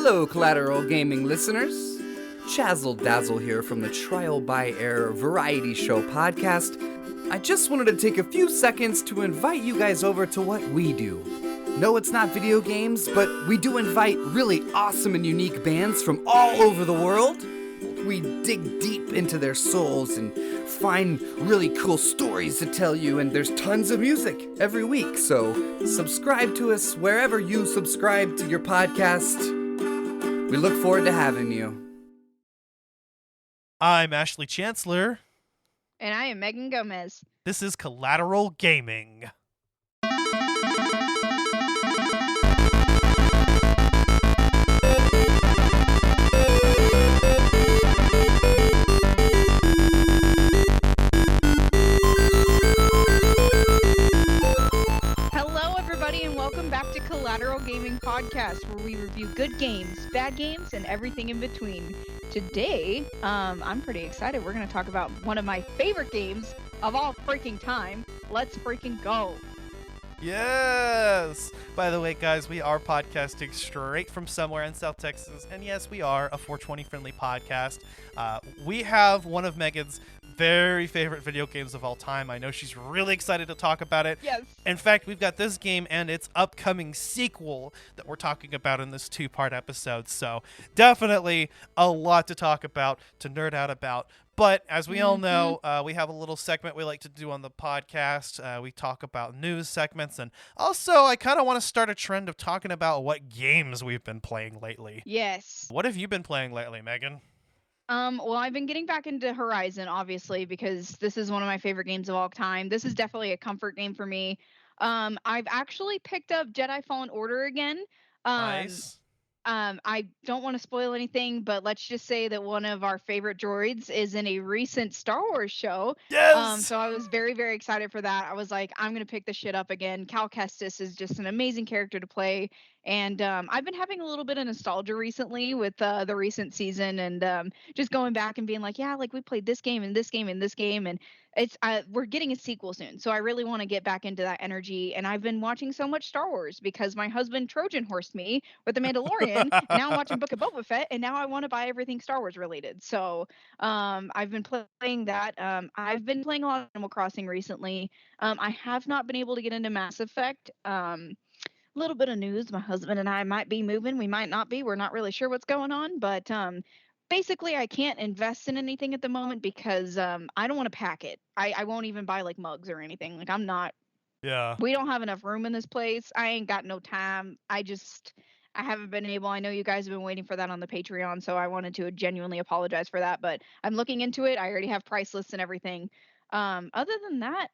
Hello, Collateral Gaming listeners. Chazzle Dazzle here from the Trial by Error Variety Show podcast. I just wanted to take a few seconds to invite you guys over to what we do. No, it's not video games, but we do invite really awesome and unique bands from all over the world. We dig deep into their souls and find really cool stories to tell you, and there's tons of music every week, so subscribe to us wherever you subscribe to your podcast. We look forward to having you. I'm Ashley Chancellor. And I am Megan Gomez. This is Collateral Gaming. Hello, everybody, and welcome back to Collateral Gaming Podcast, where we review good games, bad games, and everything in between. Today, I'm pretty excited. We're going to talk about one of my favorite games of all freaking time. Let's freaking go. Yes! By the way, guys, we are podcasting straight from somewhere in South Texas. And yes, we are a 420-friendly podcast. We have one of Megan's very favorite video games of all time. I know she's really excited to talk about it. Yes. In fact, we've got this game and its upcoming sequel that we're talking about in this two-part episode. So definitely a lot to talk about, to nerd out about. But as we all know, we have a little segment we like to do on the podcast. We talk about news segments. And also, I kind of want to start a trend of talking about what games we've been playing lately. Yes. What have you been playing lately, Megan? Well, I've been getting back into Horizon, obviously, because this is one of my favorite games of all time. This is definitely a comfort game for me. I've actually picked up Jedi Fallen Order again. Nice. I don't want to spoil anything, but let's just say that one of our favorite droids is in a recent Star Wars show. Yes! So I was very, very excited for that. I was like, I'm going to pick this shit up again. Cal Kestis is just an amazing character to play. And I've been having a little bit of nostalgia recently with the recent season, and just going back and being like, yeah, like we played this game and this game and this game, and it's we're getting a sequel soon, so I really want to get back into that energy. And I've been watching so much Star Wars because my husband Trojan horsed me with The Mandalorian, and now I'm watching Book of Boba Fett, and now I want to buy everything Star Wars related. So I've been playing that. I've been playing a lot of Animal Crossing recently. I have not been able to get into Mass Effect. Little bit of news, my husband and I might be moving, we might not be, we're not really sure what's going on, but basically I can't invest in anything at the moment because I don't want to pack it. I won't even buy like mugs or anything. Like Yeah. we don't have enough room in this place. I ain't got no time. I haven't been able. I know you guys have been waiting for that on the Patreon, so I wanted to genuinely apologize for that, but I'm looking into it. I already have price lists and everything. Other than that,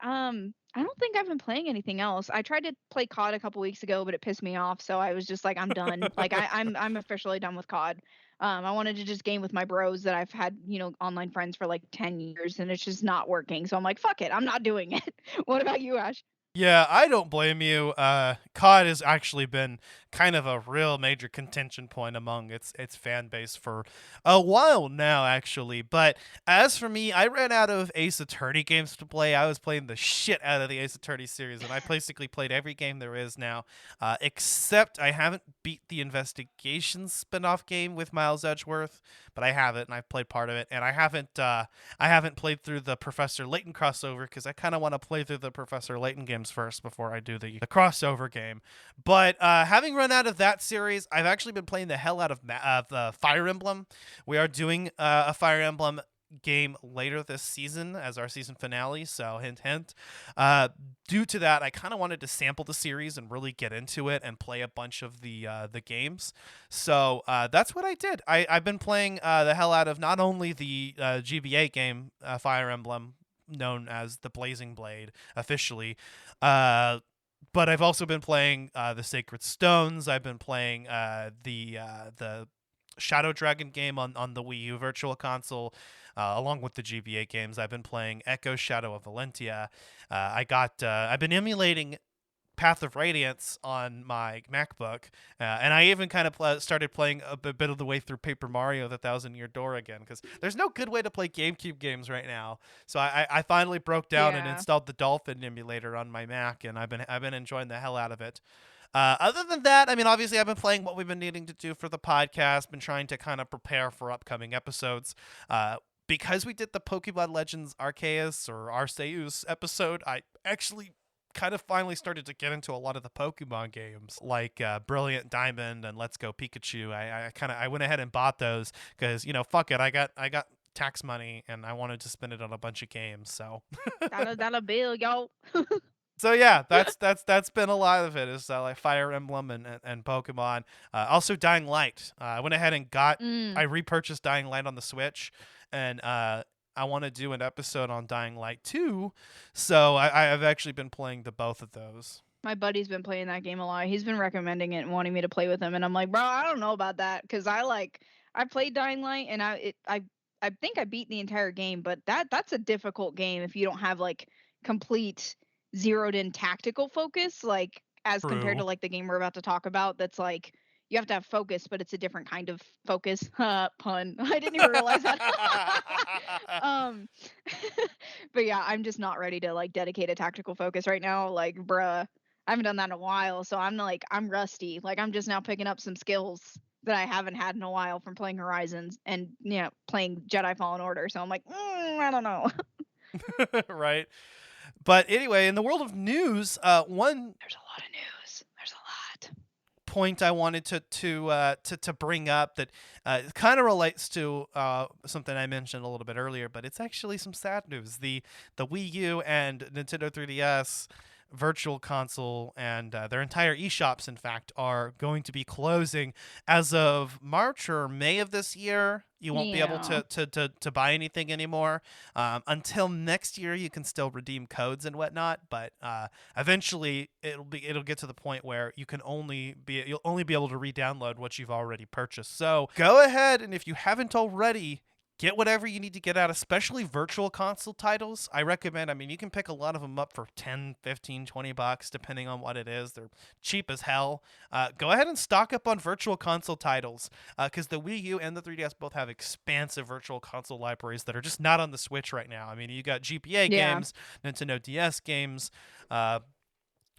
I don't think I've been playing anything else. I tried to play COD a couple weeks ago, but it pissed me off, so I was just like, I'm done. Like I'm officially done with COD. I wanted to just game with my bros that I've had, online friends for like 10 years, and it's just not working. So I'm like, fuck it, I'm not doing it. What about you, Ash? Yeah, I don't blame you. COD has actually been kind of a real major contention point among its fan base for a while now, actually. But as for me, I ran out of Ace Attorney games to play. I was playing the shit out of the Ace Attorney series, and I basically played every game there is now, except I haven't beat the Investigation spin-off game with Miles Edgeworth, but I have it, and I've played part of it, and I haven't played through the Professor Layton crossover because I kind of want to play through the Professor Layton games first before I do the crossover game. But having run out of that series, I've actually been playing the hell out of Fire Emblem. We are doing a Fire Emblem game later this season as our season finale, so hint hint. Due to that, I kind of wanted to sample the series and really get into it and play a bunch of the games. So that's what I did. I've been playing the hell out of not only the GBA game Fire Emblem, known as the Blazing Blade officially, but I've also been playing the Sacred Stones. I've been playing the Shadow Dragon game on the Wii U Virtual Console, along with the GBA games. I've been playing Echo Shadow of Valentia. I've been emulating Path of Radiance on my MacBook, and I even kind of started playing a bit of the way through Paper Mario: The Thousand Year Door again, because there's no good way to play GameCube games right now. So I finally broke down and installed the Dolphin emulator on my Mac, and I've been enjoying the hell out of it. Other than that, I mean, obviously, I've been playing what we've been needing to do for the podcast, been trying to kind of prepare for upcoming episodes. Because we did the Pokemon Legends Arceus or Arceus episode, I actually kind of finally started to get into a lot of the Pokemon games, like Brilliant Diamond and Let's Go Pikachu. I went ahead and bought those because fuck it, I got tax money and I wanted to spend it on a bunch of games. So Dollar bill, yo. so yeah, that's been a lot of it is like Fire Emblem and Pokemon. Also Dying Light. I went ahead and I Mm. repurchased Dying Light on the Switch, and I want to do an episode on Dying Light 2. So I've actually been playing the both of those. My buddy's been playing that game a lot. He's been recommending it and wanting me to play with him, and I'm like, bro, I don't know about that because I played Dying Light and I think I beat the entire game, but that's a difficult game if you don't have like complete zeroed in tactical focus, like as compared to True. like the game we're about to talk about. That's like you have to have focus, but it's a different kind of focus. Pun. I didn't even realize that. um, but yeah, I'm just not ready to like dedicate a tactical focus right now. Like, bruh, I haven't done that in a while, so I'm rusty. Like I'm just now picking up some skills that I haven't had in a while from playing Horizons and playing Jedi Fallen Order. So I'm like, I don't know. Right. But anyway, in the world of news, one There's a lot of news. There's a lot. point I wanted to bring up that kind of relates to something I mentioned a little bit earlier, but it's actually some sad news. The Wii U and Nintendo 3DS Virtual Console and their entire eShops, in fact, are going to be closing as of March or May of this year. You won't be able Yeah. to buy anything anymore. Until next year, you can still redeem codes and whatnot, but eventually it'll get to the point where you'll only be able to re-download what you've already purchased. So go ahead, and if you haven't already, get whatever you need to get out, especially virtual console titles. I recommend, I mean, you can pick a lot of them up for 10, 15, $20 depending on what it is. They're cheap as hell. Go ahead and stock up on virtual console titles because the Wii U and the 3DS both have expansive virtual console libraries that are just not on the Switch right now. I mean, you got GPA Yeah. games, Nintendo DS games,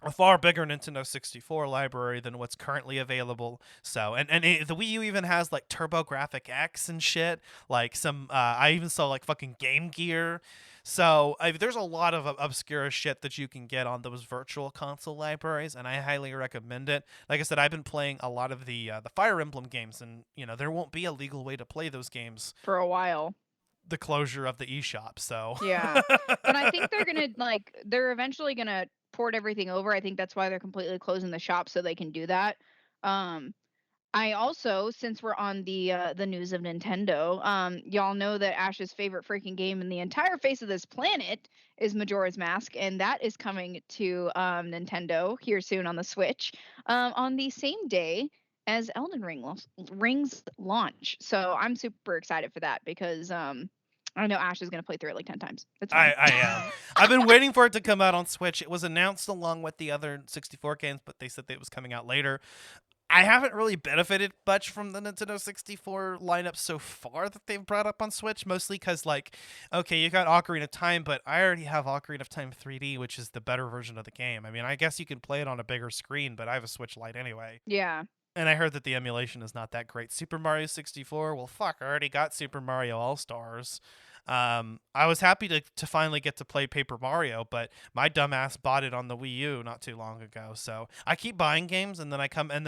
a far bigger Nintendo 64 library than what's currently available. So, the Wii U even has like TurboGrafx X and shit. Like some, I even saw like fucking Game Gear. So there's a lot of obscure shit that you can get on those virtual console libraries, and I highly recommend it. Like I said, I've been playing a lot of the Fire Emblem games, and there won't be a legal way to play those games. For a while. The closure of the eShop. So. Yeah. But I think they're eventually gonna port everything over. I think that's why they're completely closing the shop so they can do that. Um I also, since we're on the news of Nintendo, y'all know that Ash's favorite freaking game in the entire face of this planet is Majora's Mask, and that is coming to Nintendo here soon on the Switch, on the same day as Ring's launch. So I'm super excited for that because I know Ash is gonna play through it like 10 times. It's fine. I am. I've been waiting for it to come out on Switch. It was announced along with the other 64 games, but they said that it was coming out later. I haven't really benefited much from the Nintendo 64 lineup so far that they've brought up on Switch, mostly because, like, okay, you got Ocarina of Time, but I already have Ocarina of Time 3D, which is the better version of the game. I mean, I guess you can play it on a bigger screen, but I have a Switch Lite anyway. Yeah. And I heard that the emulation is not that great. Super Mario 64, well, fuck, I already got Super Mario All-Stars. I was happy to finally get to play Paper Mario, but my dumbass bought it on the Wii U not too long ago. So I keep buying games, and then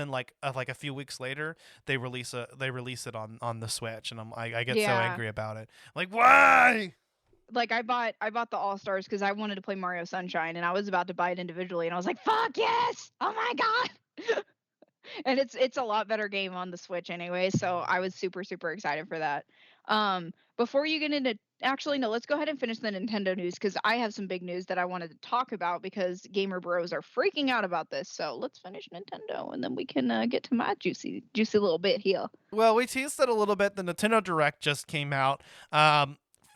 like a few weeks later they release it on the Switch, and I get so Yeah. angry about it. Like, why? Like I bought the All Stars because I wanted to play Mario Sunshine, and I was about to buy it individually, and I was like, "Fuck yes! Oh my god!" And it's a lot better game on the Switch anyway, so I was super excited for that. Before you get into actually no, let's go ahead and finish the Nintendo news because I have some big news that I wanted to talk about because gamer bros are freaking out about this. So let's finish Nintendo and then we can get to my juicy little bit here. Well, we teased it a little bit. The Nintendo Direct just came out.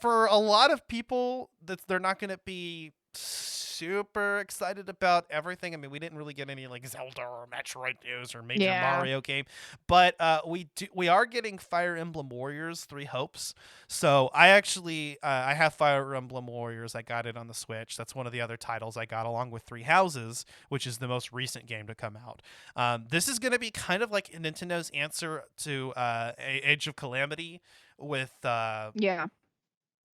For a lot of people, they're not going to be super excited about everything. I mean, we didn't really get any like Zelda or Metroid news or major Yeah. Mario game, but we are getting Fire Emblem Warriors 3 Hopes. So I actually I have Fire Emblem Warriors. I got it on the Switch. That's one of the other titles I got along with Three Houses, which is the most recent game to come out. This is going to be kind of like Nintendo's answer to Age of Calamity with Yeah.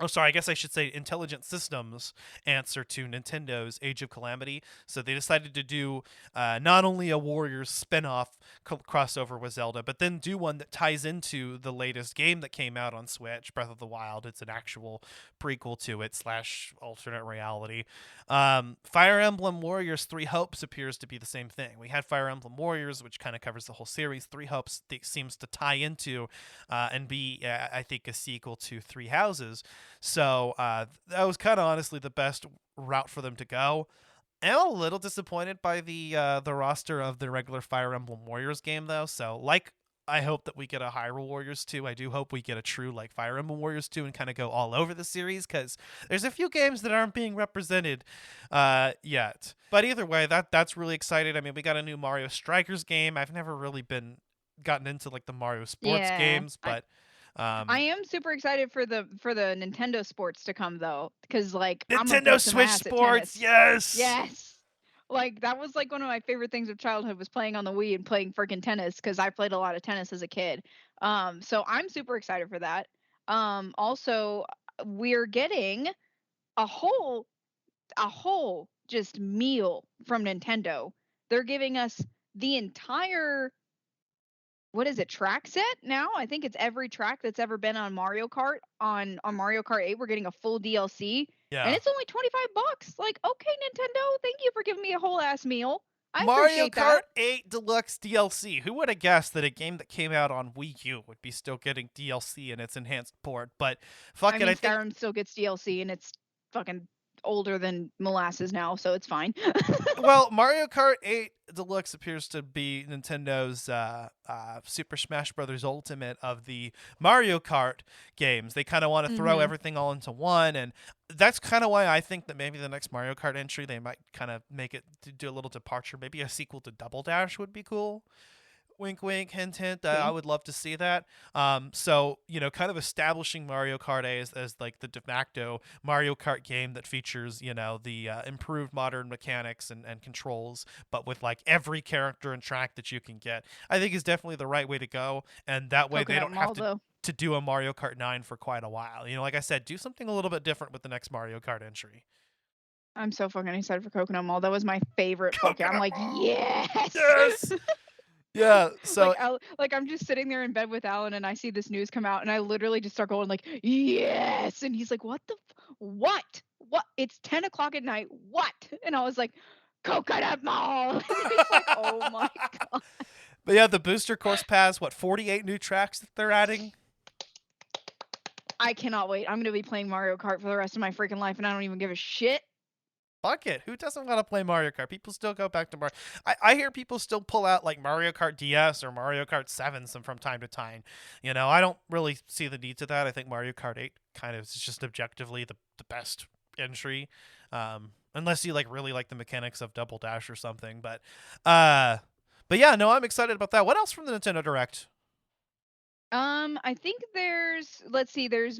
Oh, sorry. I guess I should say Intelligent Systems answer to Nintendo's Age of Calamity. So they decided to do not only a Warriors spin-off crossover with Zelda, but then do one that ties into the latest game that came out on Switch, Breath of the Wild. It's an actual prequel to it / alternate reality. Fire Emblem Warriors 3 Hopes appears to be the same thing. We had Fire Emblem Warriors, which kind of covers the whole series. 3 Hopes seems to tie into and be, I think, a sequel to Three Houses. So that was kind of honestly the best route for them to go. I'm a little disappointed by the roster of the regular Fire Emblem Warriors game though. So like I hope that we get a Hyrule Warriors 2. I do hope we get a true like Fire Emblem Warriors 2 and kind of go all over the series because there's a few games that aren't being represented yet. But either way, that's really exciting. I mean, we got a new Mario Strikers game. I've never really been gotten into like the Mario sports Yeah. games, but I am super excited for the Nintendo Sports to come though, because like I'm gonna Nintendo beat some Switch ass at Sports, tennis. yes. Yes. Like that was like one of my favorite things of childhood was playing on the Wii and playing freaking tennis because I played a lot of tennis as a kid. So I'm super excited for that. Also we're getting a whole just meal from Nintendo. They're giving us the entire what is it, track set now? I think it's every track that's ever been on Mario Kart on Mario Kart 8. We're getting a full DLC and Yeah. it's only $25. Like, okay, Nintendo, thank you for giving me a whole ass meal. I Mario appreciate Kart that. 8 Deluxe DLC. Who would have guessed that a game that came out on Wii U would be still getting DLC in its enhanced port? But fuck I it, mean, I think Skyrim still gets DLC and it's fucking older than molasses now, so it's fine. well, Mario Kart 8 Deluxe appears to be Nintendo's Super Smash Bros. Ultimate of the Mario Kart games. They kind of want to throw Mhm. everything all into one, and that's kind of why I think that maybe the next Mario Kart entry they might kind of make it to do a little departure. Maybe a sequel to Double Dash would be cool. Wink, wink, hint, hint. I See? would love to see that. So kind of establishing Mario Kart 8 as like the de facto Mario Kart game that features, the improved modern mechanics and controls, but with like every character and track that you can get. I think is definitely the right way to go, and that way they Coconut don't have Mall though. to do a Mario Kart 9 for quite a while. Like I said, do something a little bit different with the next Mario Kart entry. I'm so fucking excited for Coconut Mall. That was my favorite fucking. I'm Coconut like, Mall. yes. Yes. Yeah. So Like I'm just sitting there in bed with Alan and I see this news come out and I literally just start going like, yes. And he's like, what? What? It's 10 o'clock at night. What? And I was like, Coconut Mall. And he's like, oh my God. But yeah, the booster course pass, 48 new tracks that they're adding? I cannot wait. I'm going to be playing Mario Kart for the rest of my freaking life and I don't even give a shit. Fuck it. Who doesn't want to play Mario Kart? People still go back to Mario. I hear people still pull out like Mario Kart DS or Mario Kart 7 from time to time. I don't really see the need to that. I think Mario Kart 8 kind of is just objectively the best entry. Unless you like really like the mechanics of Double Dash or something. But yeah, no, I'm excited about that. What else from the Nintendo Direct? I think there's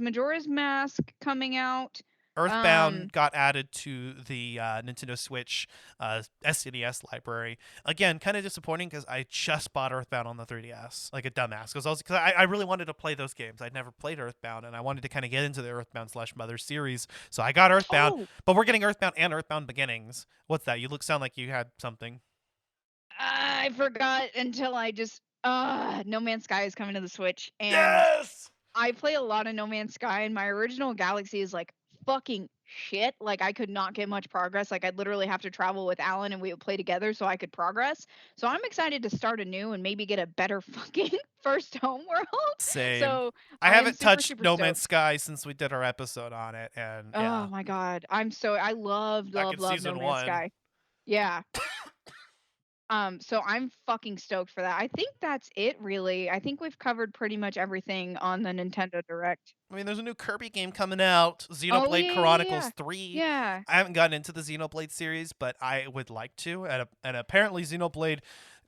Majora's Mask coming out. Earthbound got added to the Nintendo Switch SNES library. Again, kind of disappointing because I just bought Earthbound on the 3DS, like a dumbass. Because I really wanted to play those games. I'd never played Earthbound, and I wanted to kind of get into the Earthbound / Mother series. So I got Earthbound, Oh, but we're getting Earthbound and Earthbound Beginnings. What's that? Sound like you had something. I forgot until I just No Man's Sky is coming to the Switch and Yes. I play a lot of No Man's Sky and my original Galaxy is like fucking shit. Like I could not get much progress. Like I'd literally have to travel with Alan and we would play together so I could progress. So I'm excited to start anew and maybe get a better fucking first home world. Same. So I I am haven't super, touched super No Man's stoked. Sky since we did our episode on it, and Oh yeah, my god. I love, back love, in love No season Man's 1. Sky. Yeah. So I'm fucking stoked for that. I think that's it really. I think we've covered pretty much everything on the Nintendo Direct. I mean, there's a new Kirby game coming out, Oh Xenoblade yeah, yeah, Chronicles yeah. 3. Yeah. I haven't gotten into the Xenoblade series, but I would like to. And apparently, Xenoblade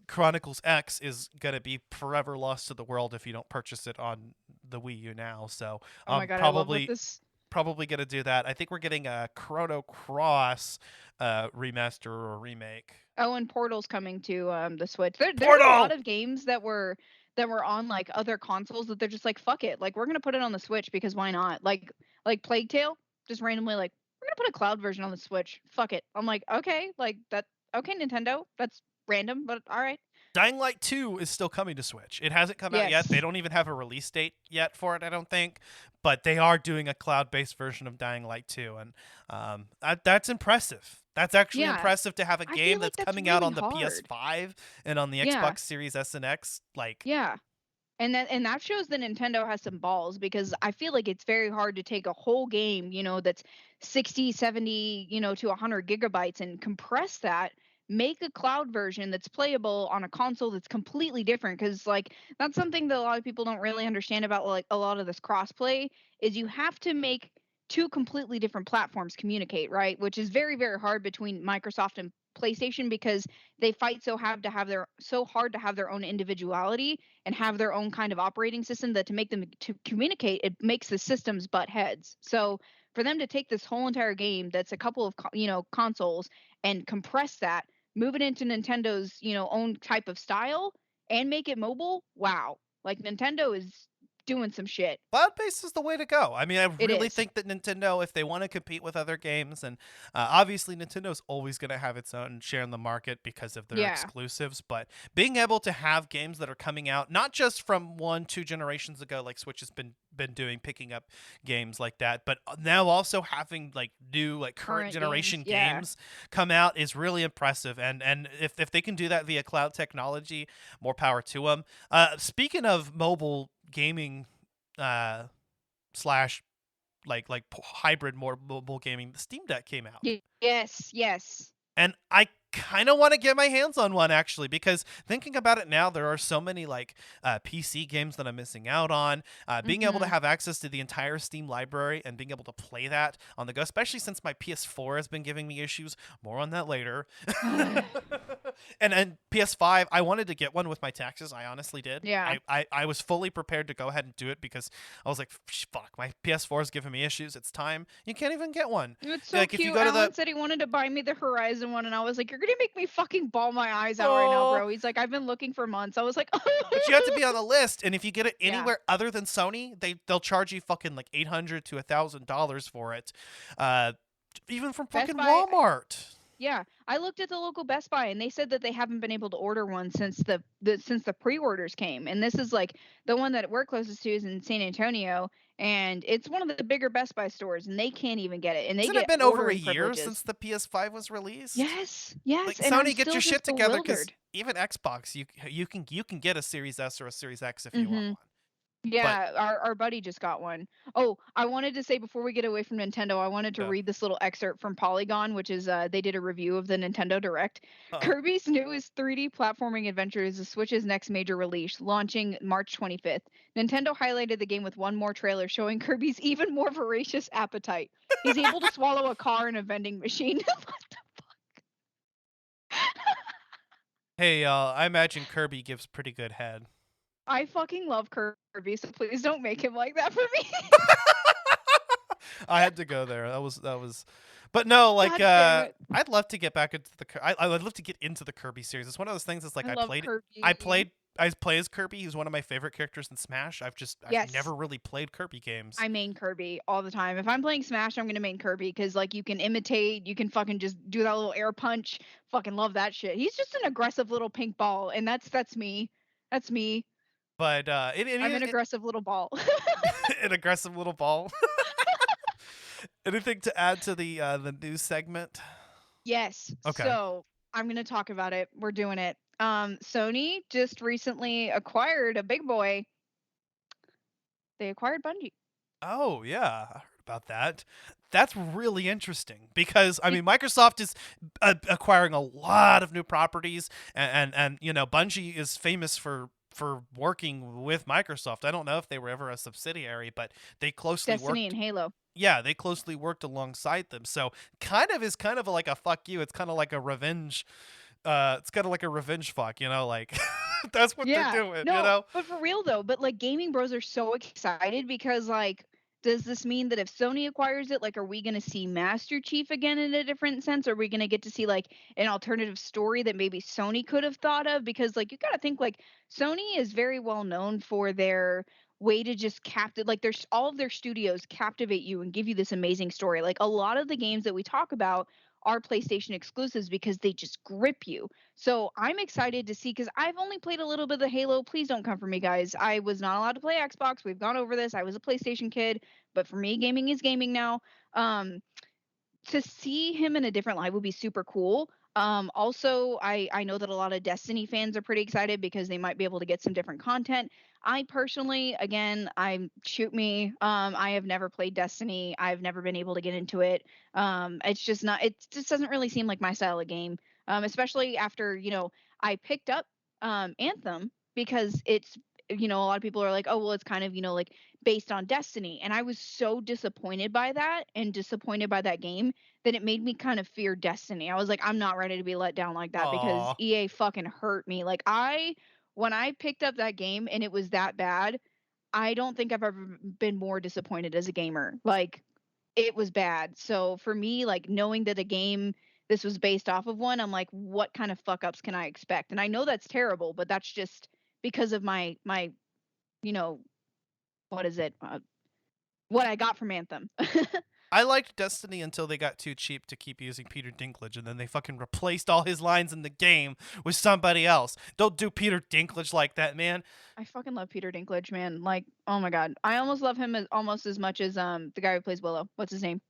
Chronicles X is gonna be forever lost to the world if you don't purchase it on the Wii U now. So Oh my I'm god, I love what probably this. gonna do that. I think we're getting a Chrono Cross remaster or remake. Oh, and Portal's coming to the Switch. There's a lot Portal. of games that were on like other consoles that they're just like fuck it, like we're gonna put it on the Switch because why not? Like Plague Tale, just randomly like we're gonna put a cloud version on the Switch. Fuck it. I'm like okay, like that. Okay, Nintendo. That's random, but all right. Dying Light 2 is still coming to Switch. It hasn't come out yet. They Yes. don't even have a release date yet for it, I don't think. But they are doing a cloud based version of Dying Light 2. And that's impressive. That's actually Yeah. impressive to have a I feel game like that's that's coming out really on the hard. PS5 and on the Yeah. Xbox Series S and X. Like, Yeah. And that shows that Nintendo has some balls because I feel like it's very hard to take a whole game, that's 60, 70, to 100 gigabytes and compress that, make a cloud version that's playable on a console that's completely different cuz like that's something that a lot of people don't really understand about like a lot of this crossplay is you have to make two completely different platforms communicate, right? Which is very very hard between Microsoft and PlayStation because they fight so hard to have their own individuality and have their own kind of operating system that to make them to communicate, it makes the systems butt heads. So for them to take this whole entire game that's a couple of consoles and compress that, move it into Nintendo's own type of style and make it mobile, wow! Like Nintendo is doing some shit. cloud based is the way to go. I mean, I It really is. think that Nintendo, if they want to compete with other games, and obviously Nintendo's always going to have its own share in the market because of their Yeah. exclusives, but being able to have games that are coming out not just from 1, 2 generations ago, like Switch has been doing, picking up games like that, but now also having like new, like current Current games. generation Yeah. games come out is really impressive. And if they can do that via cloud technology, more power to them. Speaking of mobile gaming uh slash hybrid more mobile gaming, the Steam Deck came out. Yes. Yes. And I kind of want to get my hands on one actually, because thinking about it now, there are so many like PC games that I'm missing out on. Being able to Mhm. have access to the entire Steam library and being able to play that on the go, especially since my PS4 has been giving me issues. More on that later. And PS5, I wanted to get one with my taxes. I honestly did. Yeah. I was fully prepared to go ahead and do it because I was like, fuck, my PS4 is giving me issues. It's time. You can't even get one. It's so Like if you cute. go to Alan the said he wanted to buy me the Horizon one, and I was like, "You're gonna make me fucking bawl my eyes out right now, oh, bro." He's like, "I've been looking for months." I was like, but you have to be on the list, and if you get it "Yeah, anywhere other than Sony, they'll charge you fucking like $800 to $1,000 for it, uh, even from Best fucking Buy." Walmart. Yeah, I looked at the local Best Buy, and they said that they haven't been able to order one since the pre-orders came. And this is like the one that we're closest to is in San Antonio, and it's one of the bigger Best Buy stores, and they can't even get it, and they Hasn't it get been over a ordering year since privileges. the PS5 was released? Yes, yes, Like and I'm Sony, get still your just shit together, because bewildered. even Xbox, you can get a Series S or a Series X if you want Mhm. one. But Yeah, our buddy just got one. Oh, I wanted to say before we get away from Nintendo, I wanted to yeah, read this little excerpt from Polygon, which is they did a review of the Nintendo Direct. uh, Kirby's newest 3D platforming adventure is the Switch's next major release, launching March 25th. Nintendo highlighted the game with one more trailer showing Kirby's even more voracious appetite. He's able to swallow a car and a vending machine. hey, I imagine Kirby gives pretty good head. I fucking love Kirby, so please don't make him like that for me. I had to go there. That was, but no, like God damn it. I'd love to get back into I'd love to get into the Kirby series. It's one of those things that's like I love I Kirby. played I play as Kirby. He's one of my favorite characters in Smash. I've Yes. never really played Kirby games. I main Kirby all the time. If I'm playing Smash, I'm gonna main Kirby because like you can imitate, you can fucking just do that little air punch. Fucking love that shit. He's just an aggressive little pink ball, and that's me. That's me. But I'm an aggressive little ball. an aggressive little ball. Anything to add to the news segment? Yes. Okay. So I'm gonna talk about it. We're doing it. Sony just recently acquired a big boy. They acquired Bungie. Oh yeah, I heard about that. That's really interesting because I mean Microsoft is acquiring a lot of new properties, and you know Bungie is famous for working with Microsoft. I don't know if they were ever a subsidiary, but they closely Destiny worked. and Halo. Yeah, they closely worked alongside them. So kind of like a fuck you. It's kind of like a revenge. It's kind of like a revenge fuck. You know, like that's what they're Yeah. doing. You No, know. but for real though, but like gaming bros are so excited because like does this mean that if Sony acquires it, like are we gonna see Master Chief again in a different sense? Are we gonna get to see like an alternative story that maybe Sony could have thought of? Because like you gotta think like Sony is very well known for their way to just captive like there's all of their studios captivate you and give you this amazing story. Like a lot of the games that we talk about are PlayStation exclusives because they just grip you. So I'm excited to see because I've only played a little bit of the Halo. Please don't come for me, guys. I was not allowed to play Xbox. We've gone over this. I was a PlayStation kid, but for me, gaming is gaming now. Um, to see him in a different light would be super cool. Also, I know that a lot of Destiny fans are pretty excited because they might be able to get some different content. I personally, again, I shoot me. I have never played Destiny. I've never been able to get into it. It's just not. It just doesn't really seem like my style of game. Especially after I picked up Anthem because it's a lot of people are like, oh well, it's kind of like based on Destiny, and I was so disappointed by that and disappointed by that game that it made me kind of fear Destiny. I was like, I'm not ready to be let down like that because Aw. EA fucking hurt me. Like when I picked up that game and it was that bad, I don't think I've ever been more disappointed as a gamer. Like it was bad. So for me, like knowing that a game this was based off of one, I'm like, what kind of fuck ups can I expect? And I know that's terrible, but that's just because of my you know what is it? What I got from Anthem. I liked Destiny until they got too cheap to keep using Peter Dinklage, and then they fucking replaced all his lines in the game with somebody else. Don't do Peter Dinklage like that, man. I fucking love Peter Dinklage, man. Like, oh my god, I almost love him as almost as much as the guy who plays Willow. What's his name?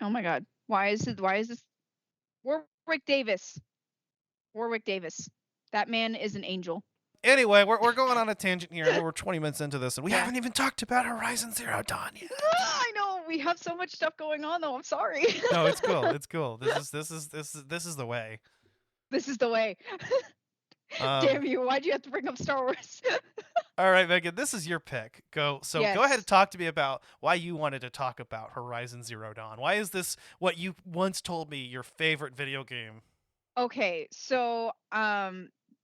Oh my god, why is this Warwick Davis? Warwick Davis. That man is an angel. Anyway, we're going on a tangent here. We're 20 minutes into this, and we Yeah. haven't even talked about Horizon Zero Dawn yet. I know we have so much stuff going on though. I'm sorry. No, it's cool. It's cool. This is the way. This is the way. Um, Damn you! Why'd you have to bring up Star Wars? all right, Megan, this is your pick. Go ahead Yes. and talk to me about why you wanted to talk about Horizon Zero Dawn. Why is this what you once told me your favorite video game? Okay, so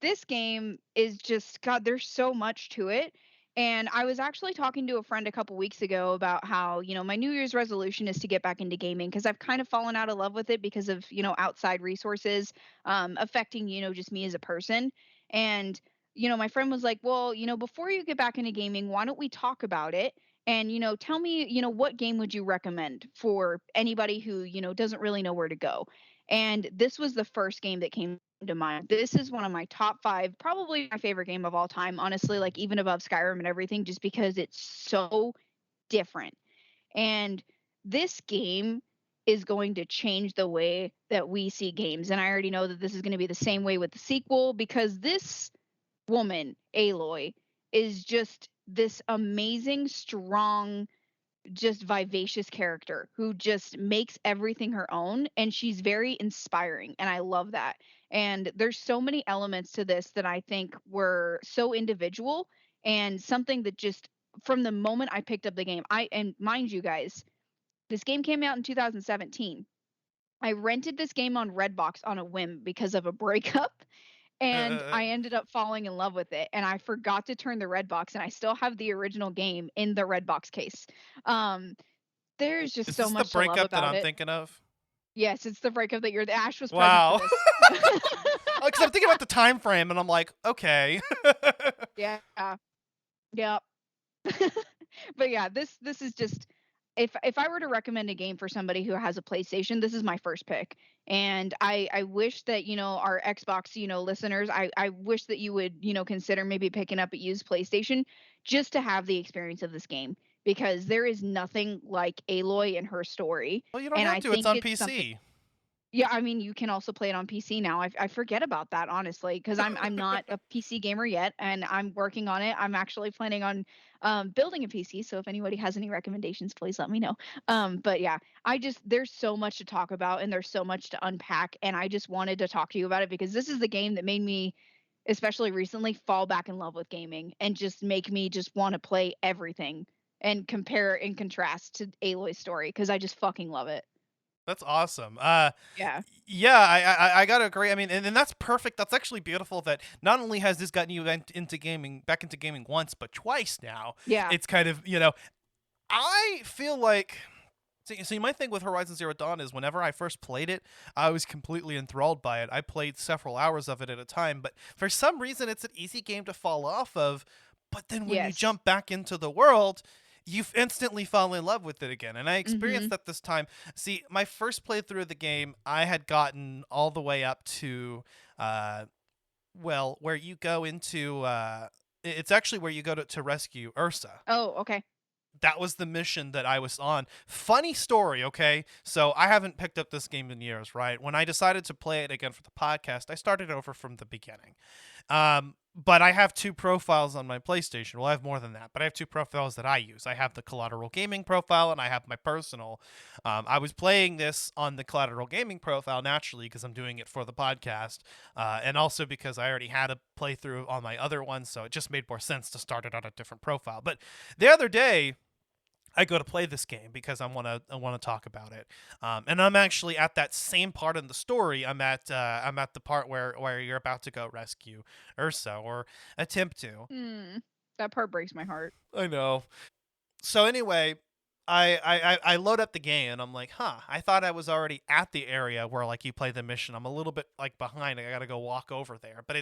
this game is just god, there's so much to it. And I was actually talking to a friend a couple weeks ago about how, my New Year's resolution is to get back into gaming because I've kind of fallen out of love with it because of, outside resources affecting, just me as a person. And, my friend was like, well, before you get back into gaming, why don't we talk about it? And, tell me, what game would you recommend for anybody who, doesn't really know where to go? And this was the first game that came to mind. This is one of my top 5, probably my favorite game of all time, honestly, like even above Skyrim and everything, just because it's so different. And this game is going to change the way that we see games. And I already know that this is going to be the same way with the sequel because this woman, Aloy, is just this amazing, strong, just vivacious character who just makes everything her own, and she's very inspiring, and I love that. And there's so many elements to this that I think were so individual and something that just from the moment I picked up the game, and mind you guys, this game came out in 2017. I rented this game on Redbox on a whim because of a breakup, and I ended up falling in love with it, and I forgot to turn the Redbox, and I still have the original game in the Redbox case. um there's just Is so this the much to love breakup that about I'm it. thinking of? Yes, it's the breakup that the Ash was present for Wow. this. Because I'm thinking about the time frame, and I'm like, okay. Yeah. Yep. But yeah, this is just if I were to recommend a game for somebody who has a PlayStation, this is my first pick. And I wish that, our Xbox, listeners, I wish that you would, consider maybe picking up a used PlayStation just to have the experience of this game because there is nothing like Aloy and her story. Well, you don't And have I to. It's think on it's something PC. Yeah, I mean, you can also play it on PC now. I forget about that, honestly, because I'm not a PC gamer yet, and I'm working on it. I'm actually planning on building a PC. So if anybody has any recommendations, please let me know. But yeah, I just there's so much to talk about and there's so much to unpack, and I just wanted to talk to you about it because this is the game that made me, especially recently, fall back in love with gaming and just make me just want to play everything and compare and contrast to Aloy's story because I just fucking love it. That's awesome. Yeah. Yeah, I gotta agree. I mean, and that's perfect. That's actually beautiful that not only has this gotten you into gaming, back into gaming once, but twice now. Yeah. It's kind of, you know, I feel like. See, my thing with Horizon Zero Dawn is whenever I first played it, I was completely enthralled by it. I played several hours of it at a time, but for some reason, it's an easy game to fall off of. But then when you Yes. jump back into the world, you instantly fall in love with it again. And I experienced Mhm. that this time. See, my first playthrough of the game, I had gotten all the way up to, uh, well, where you go into, it's actually where you go to rescue Ursa. Oh, okay. That was the mission that I was on. Funny story, okay? So I haven't picked up this game in years, right? When I decided to play it again for the podcast, I started over from the beginning. But I have two profiles on my PlayStation. Well, I have more than that, but I have two profiles that I use. I have the Collateral Gaming profile and I have my personal. I was playing this on the Collateral Gaming profile naturally because I'm doing it for the podcast, and also because I already had a playthrough on my other one, so it just made more sense to start it on a different profile. But the other day, I go to play this game because I wanna talk about it, and I'm actually at that same part in the story. I'm at the part where you're about to go rescue Ursa or attempt to. Hmm. That part breaks my heart. I know. So anyway, I load up the game and I'm like, huh, I thought I was already at the area where like you play the mission. I'm a little bit like behind. I gotta go walk over there. But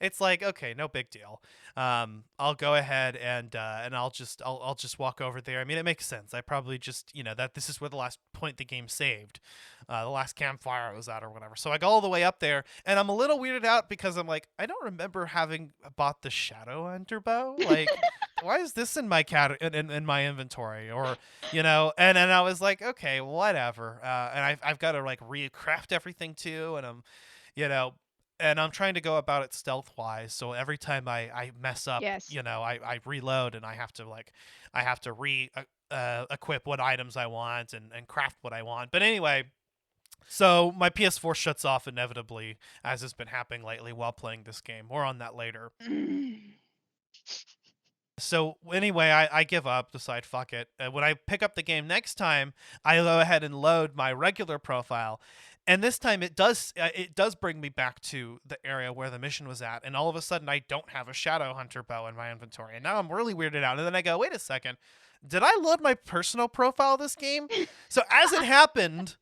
it's like, okay, no big deal. I'll go ahead and I'll just walk over there. I mean, it makes sense. I probably just, that this is where the last point the game saved. The last campfire I was at or whatever. So I go all the way up there and I'm a little weirded out because I'm like, I don't remember having bought the Shadow Hunter bow. Like, why is this in my in my inventory? Or and I was like, okay, whatever. And I've got to like recraft everything too, and you know I'm trying to go about it stealth wise. So every time I mess up, Yes. I reload and I have to equip what items I want and craft what I want. But anyway, so my PS4 shuts off inevitably, as has been happening lately while playing this game. More on that later. So anyway, I give up, decide fuck it. When I pick up the game next time, I go ahead and load my regular profile, and this time it does bring me back to the area where the mission was at, and all of a sudden I don't have a Shadow Hunter bow in my inventory, and now I'm really weirded out. And then I go, wait a second, did I load my personal profile this game? So as it happened,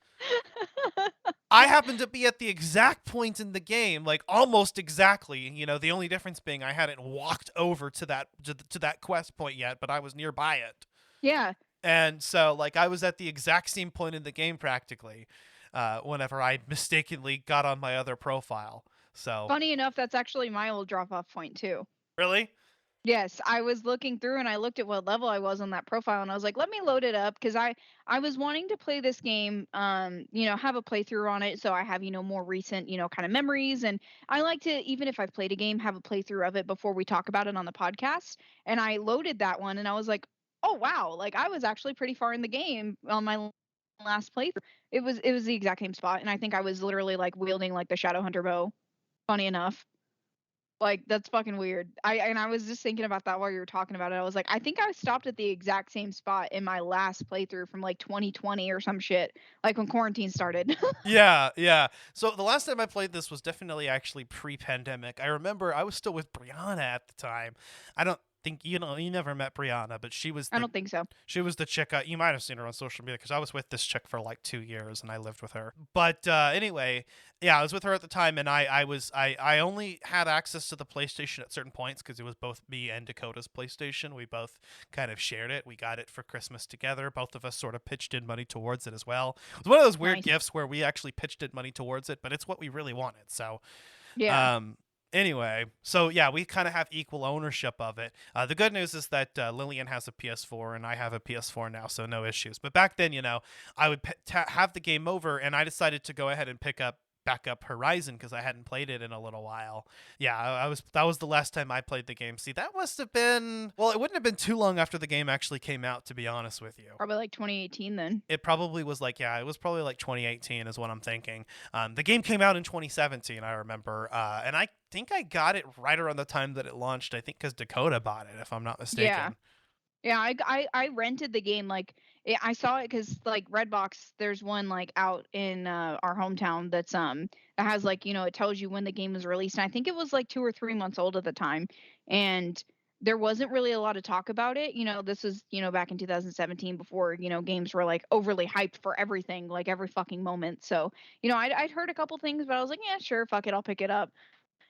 I happened to be at the exact point in the game, like almost exactly. The only difference being I hadn't walked over to that quest point yet, but I was nearby it. Yeah. And so, like, I was at the exact same point in the game practically, whenever I mistakenly got on my other profile. So, Funny enough, that's actually my old drop off point too. really? Yes, I was looking through and I looked at what level I was on that profile and I was like, let me load it up because I was wanting to play this game, have a playthrough on it so I have, more recent, kind of memories. And I like to, even if I've played a game, have a playthrough of it before we talk about it on the podcast. And I loaded that one and I was like, oh wow, like I was actually pretty far in the game on my last playthrough. It was the exact same spot and I think I was literally like wielding like the Shadow Hunter bow. Funny enough. Like, that's fucking weird. I was just thinking about that while you were talking about it. I was like, I think I stopped at the exact same spot in my last playthrough from like 2020 or some shit, like when quarantine started. Yeah, yeah. So the last time I played this was definitely actually pre-pandemic. I remember I was still with Brianna at the time. I don't think you never met Brianna, but she was I the don't think so. She was the chick. You might have seen her on social media because I was with this chick for like 2 years and I lived with her. But anyway, yeah, I was with her at the time, and I only had access to the PlayStation at certain points because it was both me and Dakota's PlayStation. We both kind of shared it. We got it for Christmas together. Both of us sort of pitched in money towards it as well. It was one of those weird Nice. gifts where we actually pitched in money towards it, but it's what we really wanted. So Yeah. um, Anyway, so yeah, we kind of have equal ownership of it. The good news is that Lillian has a PS4 and I have a PS4 now, so no issues. But back then, I would have the game over, and I decided to go ahead and back up Horizon because I hadn't played it in a little while. Yeah, that was the last time I played the game. See, that must have been, well, it wouldn't have been too long after the game actually came out, to be honest with you. Probably like 2018 then. It probably was like, yeah, it was probably like 2018 is what I'm thinking. The game came out in 2017, I remember, and I think I got it right around the time that it launched. I think because Dakota bought it, if I'm not Yeah. mistaken. Yeah, I rented the game like I saw it because like Redbox, there's one like out in our hometown that has like it tells you when the game was released. And I think it was like 2 or 3 months old at the time, and there wasn't really a lot of talk about it. This was back in 2017 before games were like overly hyped for everything, like every fucking moment. So I'd heard a couple things, but I was like, yeah, sure, fuck it, I'll pick it up,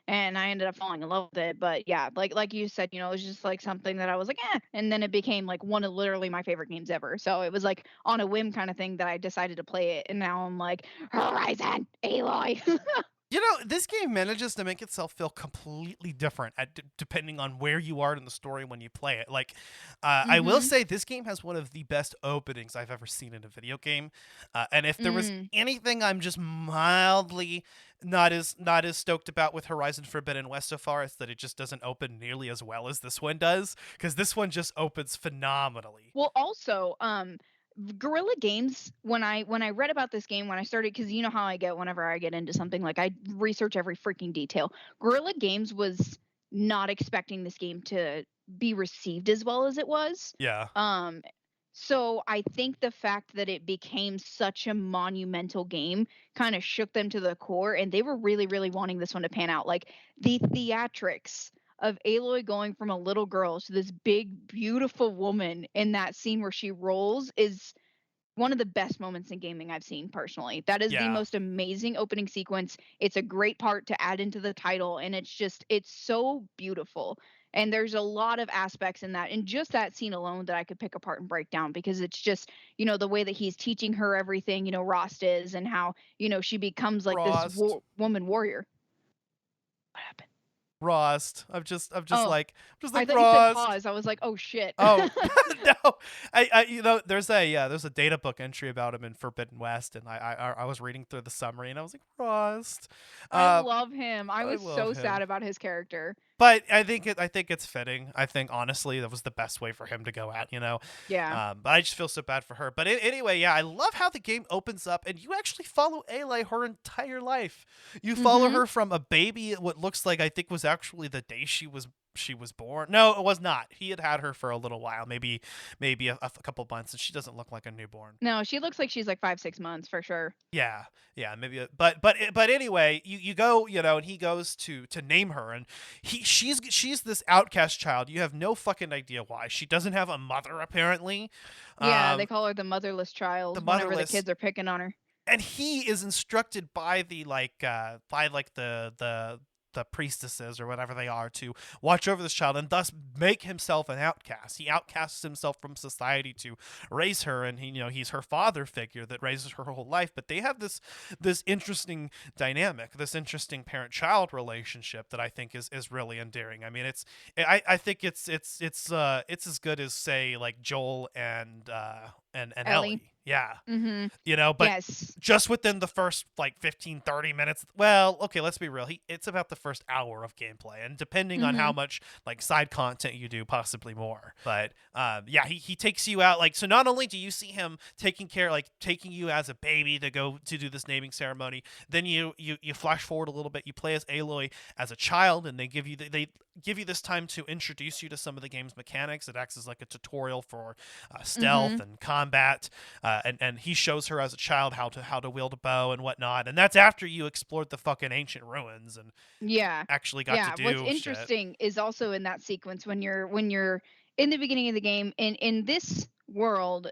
and I ended up falling in love with it. But yeah, like you said, it was just like something that I was like, and then it became like one of literally my favorite games ever. So it was like on a whim kind of thing that I decided to play it, and now I'm like, Horizon, Aloy. This game manages to make itself feel completely different depending on where you are in the story when you play it. Like, I will Mhm. say this game has one of the best openings I've ever seen in a video game. And if there was Mm. anything I'm just mildly not as stoked about with Horizon Forbidden West so far, it's that it just doesn't open nearly as well as this one does. Because this one just opens phenomenally. Well, also, Guerrilla Games. When I read about this game, when I started, because you know how I get whenever I get into something, like I research every freaking detail. Guerrilla Games was not expecting this game to be received as well as it was. Yeah. Um, so I think the fact that it became such a monumental game kind of shook them to the core, and they were really, really wanting this one to pan out. Like the theatrics of Aloy going from a little girl to this big, beautiful woman in that scene where she rolls is one of the best moments in gaming I've seen personally. That is the Yeah. most amazing opening sequence. It's a great part to add into the title, and it's so beautiful. And there's a lot of aspects in that, in just that scene alone, that I could pick apart and break down, because it's just, the way that he's teaching her everything, Rost is, and how, she becomes like this Frost. woman warrior. What happened? Frost. Oh, I'm just I like thought you said Frost. pause. I was like, oh shit. Oh no, there's a data book entry about him in Forbidden West, and I was reading through the summary, and I was like, Frost. I Uh, love him. I I was love so sad him, about his character. but I think it's fitting. I think honestly that was the best way for him to go out. Yeah. But I just feel so bad for her. But anyway, yeah, I love how the game opens up, and you actually follow Aloy her entire life. You follow Mhm. her from a baby, what looks like I think was actually the day she was born. No, it was not. He had her for a little while, maybe a couple months, and she doesn't look like a newborn. No, she looks like she's like 5, 6 months for sure. Yeah, yeah, maybe. But anyway, you go, and he goes to name her, and she's this outcast child. You have no fucking idea why. She doesn't have a mother apparently. Yeah, they Um, call her the motherless the child whenever the motherless, kids are picking on her. and he is instructed by the priestesses or whatever they are to watch over this child and thus make himself an outcast. He outcasts himself from society to raise her, and he's her father figure that raises her whole life. But they have this interesting dynamic, this interesting parent-child relationship that I think is really endearing. I mean, I think it's as good as, say, like Joel and Ellie. Ellie. Yeah. Mhm. But Yes. just within the first like 15-30 minutes, well, okay, let's be real, it's about the first hour of gameplay, and depending on how Mhm. much like side content you do, possibly more. But yeah, he takes you out, like, so not only do you see him taking you as a baby to go to do this naming ceremony, then you flash forward a little bit, you play as Aloy as a child, and they give you this time to introduce you to some of the game's mechanics. It acts as like a tutorial for stealth Mhm. and combat, and he shows her as a child how to wield a bow and whatnot. And that's after you explored the fucking ancient ruins and Yeah. actually got to Yeah, what's do shit. interesting is also in that sequence when you're in the beginning of the game, in this world,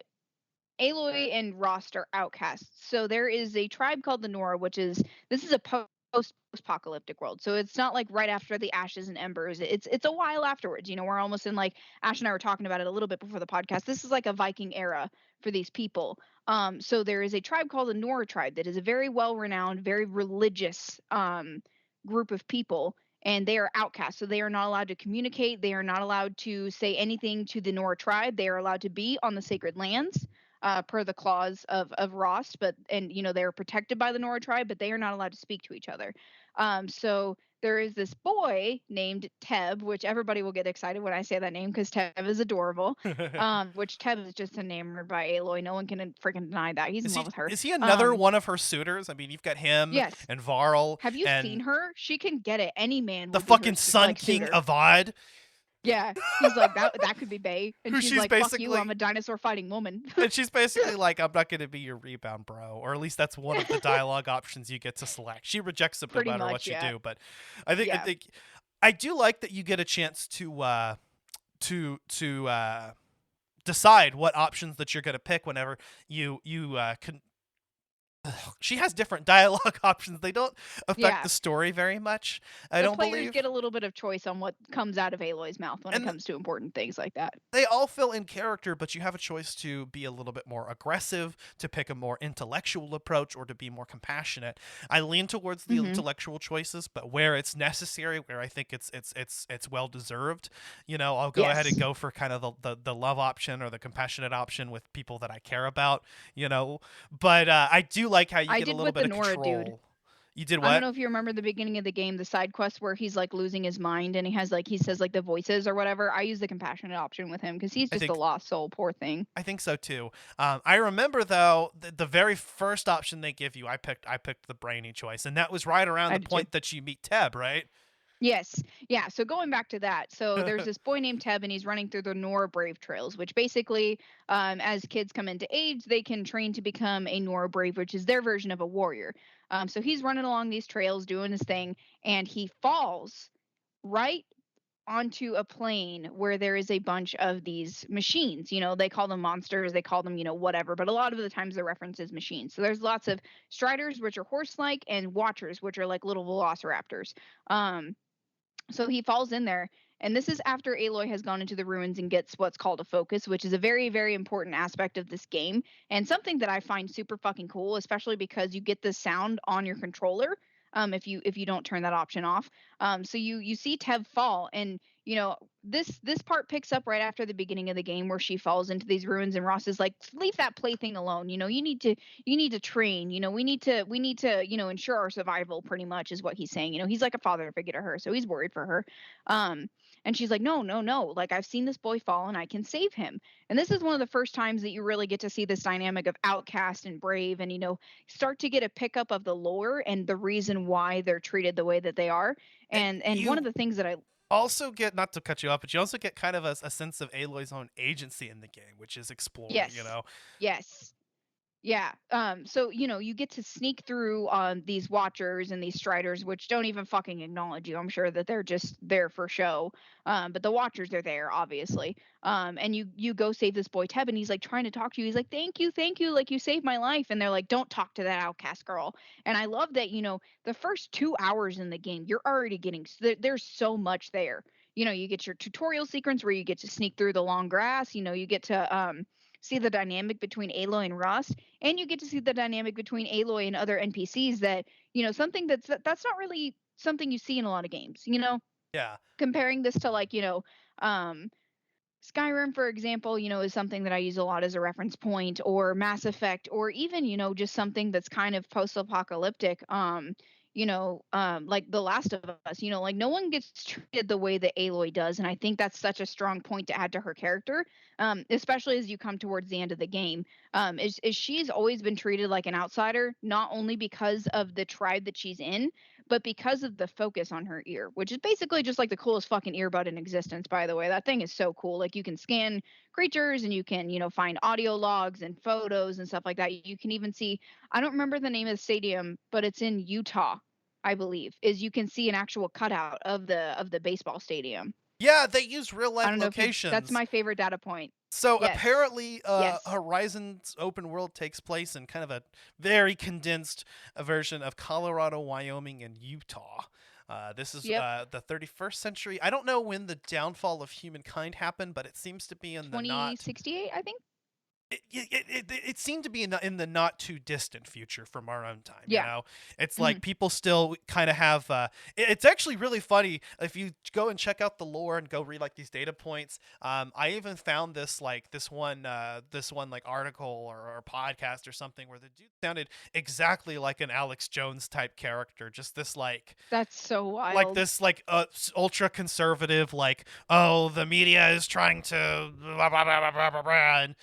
Aloy and Rost are outcasts. So there is a tribe called the Nora, which is this is a post-apocalyptic world. So it's not like right after the ashes and embers. It's a while afterwards. We're almost in, like, Ash and I were talking about it a little bit before the podcast. This is like a Viking era for these people. So there is a tribe called the Nora tribe that is a very well-renowned, very religious group of people. and they are outcasts. So they are not allowed to communicate. They are not allowed to say anything to the Nora tribe. They are allowed to be on the sacred lands, per the clause of Rost. But and they are protected by the Nora tribe, but they are not allowed to speak to each other. So there is this boy named Teb, which everybody will get excited when I say that name because Teb is adorable. Which Teb is just enamored by Aloy. No one can freaking deny that. He's in Is love he with her. is he another one of her suitors? I mean, you've got him Yes. and Varl Have you seen and her? She can get it. Any man the will be her fucking Sun King suitor. Avad, Yeah. He's like that could be Bae. And who she's she's like, fuck you, basically I'm a dinosaur fighting woman. and she's basically like, I'm not going to be your rebound, bro. Or at least that's one of the dialogue options you get to select. She rejects it no Pretty matter much, what you yeah. do. But I think Yeah. I do like that you get a chance to decide what options that you're going to pick whenever you can. She has different dialogue options. They don't affect Yeah. the story very much, I The don't players believe. get a little bit of choice on what comes out of Aloy's mouth when it And comes to important things like that. they all feel in character, but you have a choice to be a little bit more aggressive, to pick a more intellectual approach, or to be more compassionate. I lean towards the Hmm. intellectual choices, but where it's necessary, where I think it's well deserved, I'll go ahead and Yes. go for kind of the love option or the compassionate option with people that I care about, But I do like how you I get a did little with bit the of Nora dude. control. You did I don't what? know if you remember the beginning of the game, the side quest where he's like losing his mind and he says like the voices or whatever. I use the compassionate option with him because he's I just a think lost soul, poor thing. I think so too. I remember though the very first option they give you, I picked the brainy choice, and that was right around I the did too. point that you meet Teb, right? Yes. Yeah. So going back to that, so there's this boy named Teb, and he's running through the Nora Brave trails, which basically, as kids come into age, they can train to become a Nora Brave, which is their version of a warrior. So he's running along these trails doing his thing, and he falls right onto a plane where there is a bunch of these machines. They call them monsters, they call them, whatever, but a lot of the times the reference is machines. So there's lots of striders, which are horse like, and watchers, which are like little velociraptors. Um, so he falls in there. And this is after Aloy has gone into the ruins and gets what's called a focus, which is a very, very important aspect of this game. And something that I find super fucking cool, especially because you get the sound on your controller. If you don't turn that option off. So you see Tev fall, and this part picks up right after the beginning of the game where she falls into these ruins, and Ross is like, leave that plaything alone. You need to train. We need to ensure our survival, pretty much is what he's saying. He's like a father figure to her, so he's worried for her. um and she's like, no, no, no, like, I've seen this boy fall and I can save him. And this is one of the first times that you really get to see this dynamic of outcast and brave, and start to get a pickup of the lore and the reason why they're treated the way that they are. And And one of you the things that I also get, not to cut you off, but you also get kind of a sense of Aloy's own agency in the game, which is exploring. yes, yes. Yeah. So you get to sneak through these watchers and these striders, which don't even fucking acknowledge you. I'm sure that they're just there for show. But the watchers are there, obviously. And you go save this boy Teb, and he's like trying to talk to you. He's like, thank you, like, you saved my life. And they're like, don't talk to that outcast girl. And I love that, the first 2 hours in the game, you're already getting there's so much there. You get your tutorial sequence where you get to sneak through the long grass. You get to see the dynamic between Aloy and Rust, and you get to see the dynamic between Aloy and other NPCs, that something that's not really something you see in a lot of games. Yeah. Comparing this to, like, um Skyrim, for example, is something that I use a lot as a reference point, or Mass Effect, or even, just something that's kind of post-apocalyptic. Like The Last of Us. Like, no one gets treated the way that Aloy does, and I think that's such a strong point to add to her character, especially as you come towards the end of the game. Is she's always been treated like an outsider, not only because of the tribe that she's in, but because of the focus on her ear, which is basically just like the coolest fucking earbud in existence, by the way. That thing is so cool. Like, you can scan creatures, and you can, find audio logs and photos and stuff like that. You can even see, I don't remember the name of the stadium, but it's in Utah, I believe. Is You can see an actual cutout of the baseball stadium. Yeah, they use real I life don't know if you that's locations. my favorite data point. So Yes. apparently, Yes. Horizon's open world takes place in kind of a very condensed version of Colorado, Wyoming, and Utah. This is Yep. the 31st century. I don't know when the downfall of humankind happened, but it seems to be in the not 2068, I think. it seemed to be in the not too distant future from our own time. You Yeah. know, it's Hmm. like people still kind of have. It's actually really funny if you go and check out the lore and go read like these data points. I even found this one like article or podcast or something where the dude sounded exactly like an Alex Jones type character. Just this That's so like wild. this like ultra conservative, like, oh, the media is trying to blah, blah, blah, blah, blah, blah, blah. And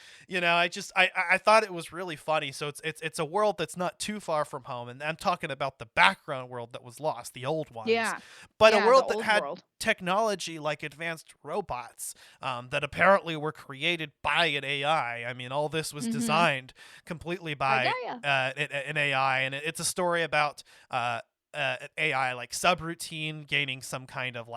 I thought it was really funny. So it's a world that's not too far from home, and I'm talking about the background world that was lost, the old ones, Yeah. but a Yeah, the world that old had world. technology like advanced robots that apparently were created by an AI. I mean, all this was Hmm. designed completely By by Gaia. an AI, and it's a story about AI like subroutine gaining some kind of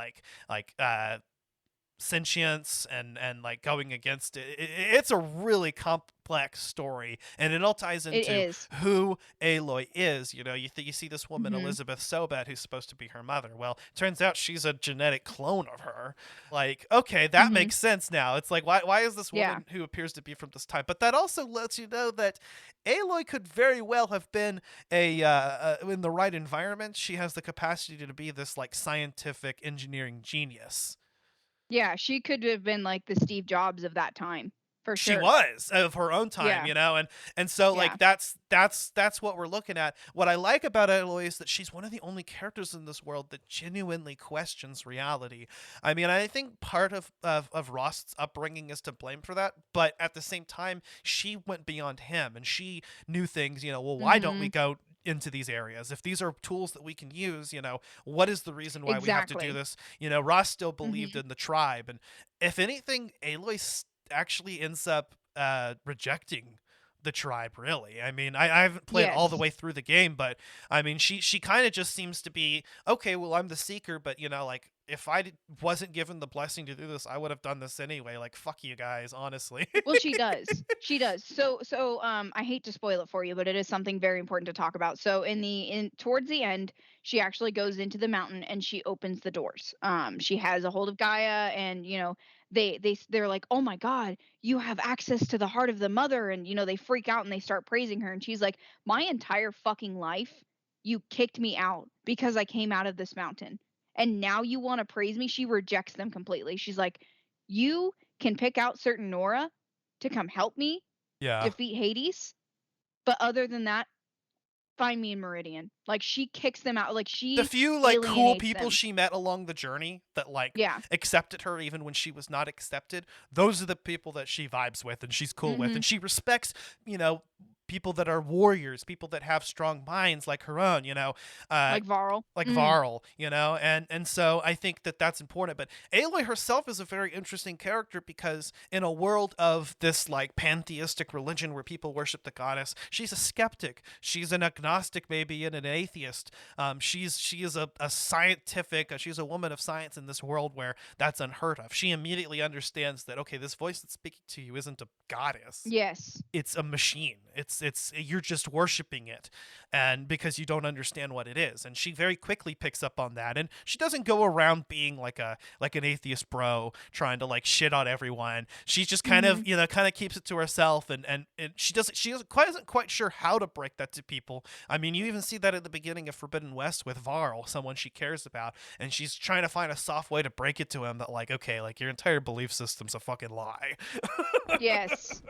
sentience and like going against it. It's a really complex story, and it all ties It into is. who Aloy is. You know, you see this woman Hmm. Elizabeth Sobat who's supposed to be her mother. Well, turns out she's a genetic clone of her. Like, okay, that Hmm. makes sense now. It's like, why is this Yeah. woman who appears to be from this time? But that also lets you know that Aloy could very well have been in the right environment. She has the capacity to be this like scientific engineering genius. Yeah, she could have been like the Steve Jobs of that time, for She sure. was of her own time, Yeah. you know, and so Yeah. like that's what we're looking at. What I like about Aloy is that she's one of the only characters in this world that genuinely questions reality. I mean, I think part of Rost's upbringing is to blame for that, but at the same time, she went beyond him and she knew things. You know, well, why don't we Hmm. go into these areas if these are tools that we can use? You know, what is the reason why we have to do Exactly. this? You know, Ross still believed Hmm. in the tribe, and if anything, Aloy actually ends up rejecting the tribe. Really, I mean, I haven't played all the Yes. way through the game, but I mean, she kind of just seems to be okay. Well, I'm the seeker, but you know, like if wasn't given the blessing to do this, I would have done this anyway. Like, fuck you guys, honestly. Well, she does. She does. I hate to spoil it for you, but it is something very important to talk about. So in towards the end, she actually goes into the mountain and she opens the doors. She has a hold of Gaia, and they're like, "Oh my god, you have access to the heart of the mother." And they freak out and they start praising her, and she's like, "My entire fucking life you kicked me out because I came out of this mountain. And now you want to praise me?" She rejects them completely. She's like, "You can pick out certain Nora to come help me Yeah. defeat Hades. But other than that, find me in Meridian." Like, she kicks them out. Like, The she few like cool alienates people them. she met along the journey that like Yeah. accepted her even when she was not accepted, those are the people that she vibes with and she's cool with, Hmm. and she respects, you know, people that are warriors, people that have strong minds like her own, uh Like Varl. like Hmm. Varl, and so I think that that's important. But Aloy herself is a very interesting character because in a world of this like pantheistic religion where people worship the goddess, she's a skeptic, she's an agnostic, maybe, and an atheist. She is a scientific, she's a woman of science in this world where that's unheard of. She immediately understands that okay, this voice that's speaking to you isn't a goddess, Yes. it's a machine. It's you're just worshiping it, and because you don't understand what it is. And she very quickly picks up on that, and she doesn't go around being like an atheist bro trying to like shit on everyone. She just kind Hmm. of kind of keeps it to herself, and she isn't quite sure how to break that to people. I mean, you even see that at the beginning of Forbidden West with Varl, someone she cares about, and she's trying to find a soft way to break it to him that like, okay, like your entire belief system's a fucking lie. Yes.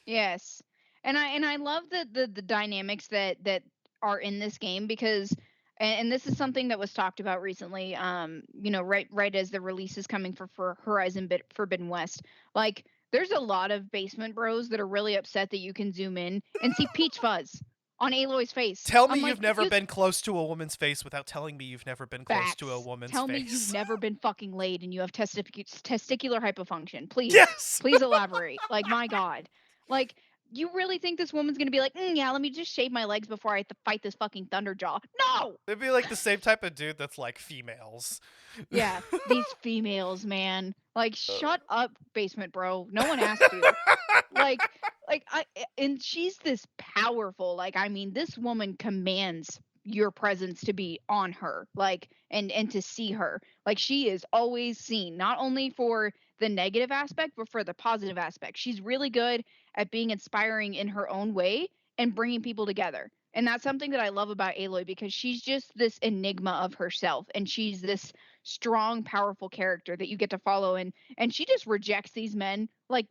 Yes. And I love the dynamics that are in this game, because and this is something that was talked about recently, right as the release is coming for Horizon Forbidden West. Like, there's a lot of basement bros that are really upset that you can zoom in and see peach fuzz on Aloy's face. Tell me I'm like, you've never you been close to a woman's face without telling me you've never been close to a facts. woman's Tell me you've face. never been fucking laid and you have testicular hypofunction. Please, Yes. please elaborate. Like, my God. Like, you really think this woman's gonna be like, yeah, let me just shave my legs before I have to fight this fucking Thunderjaw? No! It'd be like the same type of dude that's like females. Yeah, these females, man. Like, shut up, basement bro. No one asked you. Like, and she's this powerful. Like, I mean, this woman commands your presence to be on her, like, and to see her. Like, she is always seen, not only for the negative aspect, but for the positive aspect. She's really good at being inspiring in her own way and bringing people together. And that's something that I love about Aloy, because she's just this enigma of herself, and she's this strong, powerful character that you get to follow, and she just rejects these men like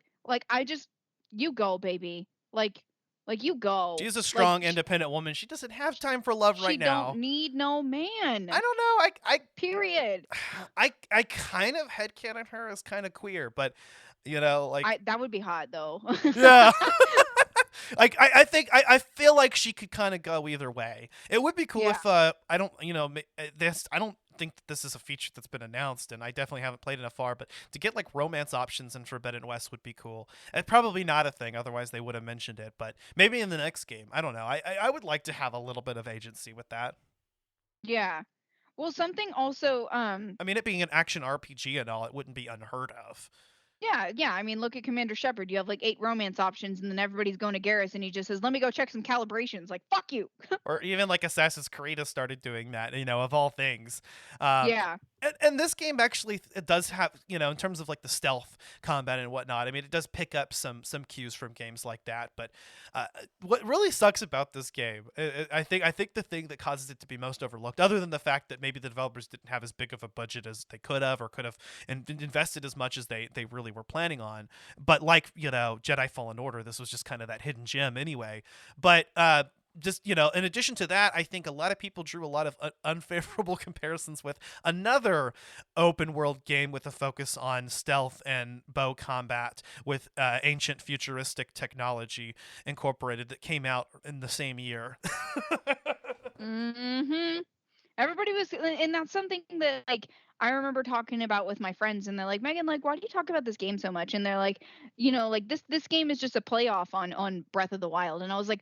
I just you go, baby. Like you go. She's a Like strong, independent woman. She doesn't have time for love she right don't now. need no I man. don't know. Period. I kind of headcanon her as kind of queer, but like That would be hot though. yeah. Like I feel like she could kind of go either way. It would be cool Yeah. if I don't this I don't think that this is a feature that's been announced, and I definitely haven't played enough far. But to get like romance options in Forbidden West would be cool. It's probably not a thing, otherwise they would have mentioned it. But maybe in the next game, I don't know. I would like to have a little bit of agency with that. Yeah. Well, something also I mean, it being an action RPG and all, it wouldn't be unheard of. yeah, I mean, look at Commander Shepard. You have like 8 romance options, and then everybody's going to Garrus, and he just says, "Let me go check some calibrations." Like, fuck you. Or even like Assassin's Creed has started doing that, of all things. Um, Yeah. and this game actually it does have, in terms of like the stealth combat and whatnot. I mean, it does pick up some cues from games like that. But what really sucks about this game, I think the thing that causes it to be most overlooked, other than the fact that maybe the developers didn't have as big of a budget as they could have, or could have invested as much as they really were planning on. But like Jedi Fallen Order, this was just kind of that hidden gem anyway. But just in addition to that, I think a lot of people drew a lot of unfavorable comparisons with another open world game with a focus on stealth and bow combat with ancient futuristic technology incorporated, that came out in the same year. Mhm. Everybody was, and that's something that like I remember talking about with my friends, and they're like, "Megan, like, why do you talk about this game so much?" And they're like, like this game is just a playoff on Breath of the Wild, and I was like,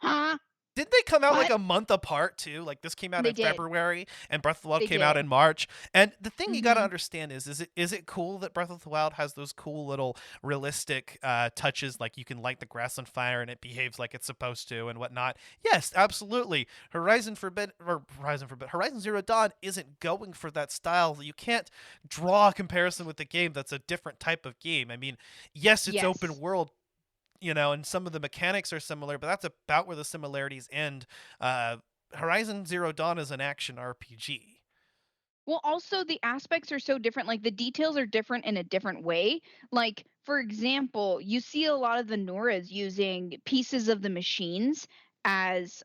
huh? Did they come out like What? a month apart too? Like this came out They in did. February and Breath of the Wild They came out did. in March. And the thing you got to Mhm. understand is it cool that Breath of the Wild has those cool little realistic touches, like you can light the grass on fire and it behaves like it's supposed to and whatnot? Yes, absolutely. Horizon Zero Dawn isn't going for that style. You can't draw a comparison with the game that's a different type of game. I mean, yes, it's open Yes. world, and some of the mechanics are similar, but that's about where the similarities end. Horizon Zero Dawn is an action RPG. Well, also the aspects are so different. Like the details are different in a different way. Like, for example, you see a lot of the Noras using pieces of the machines as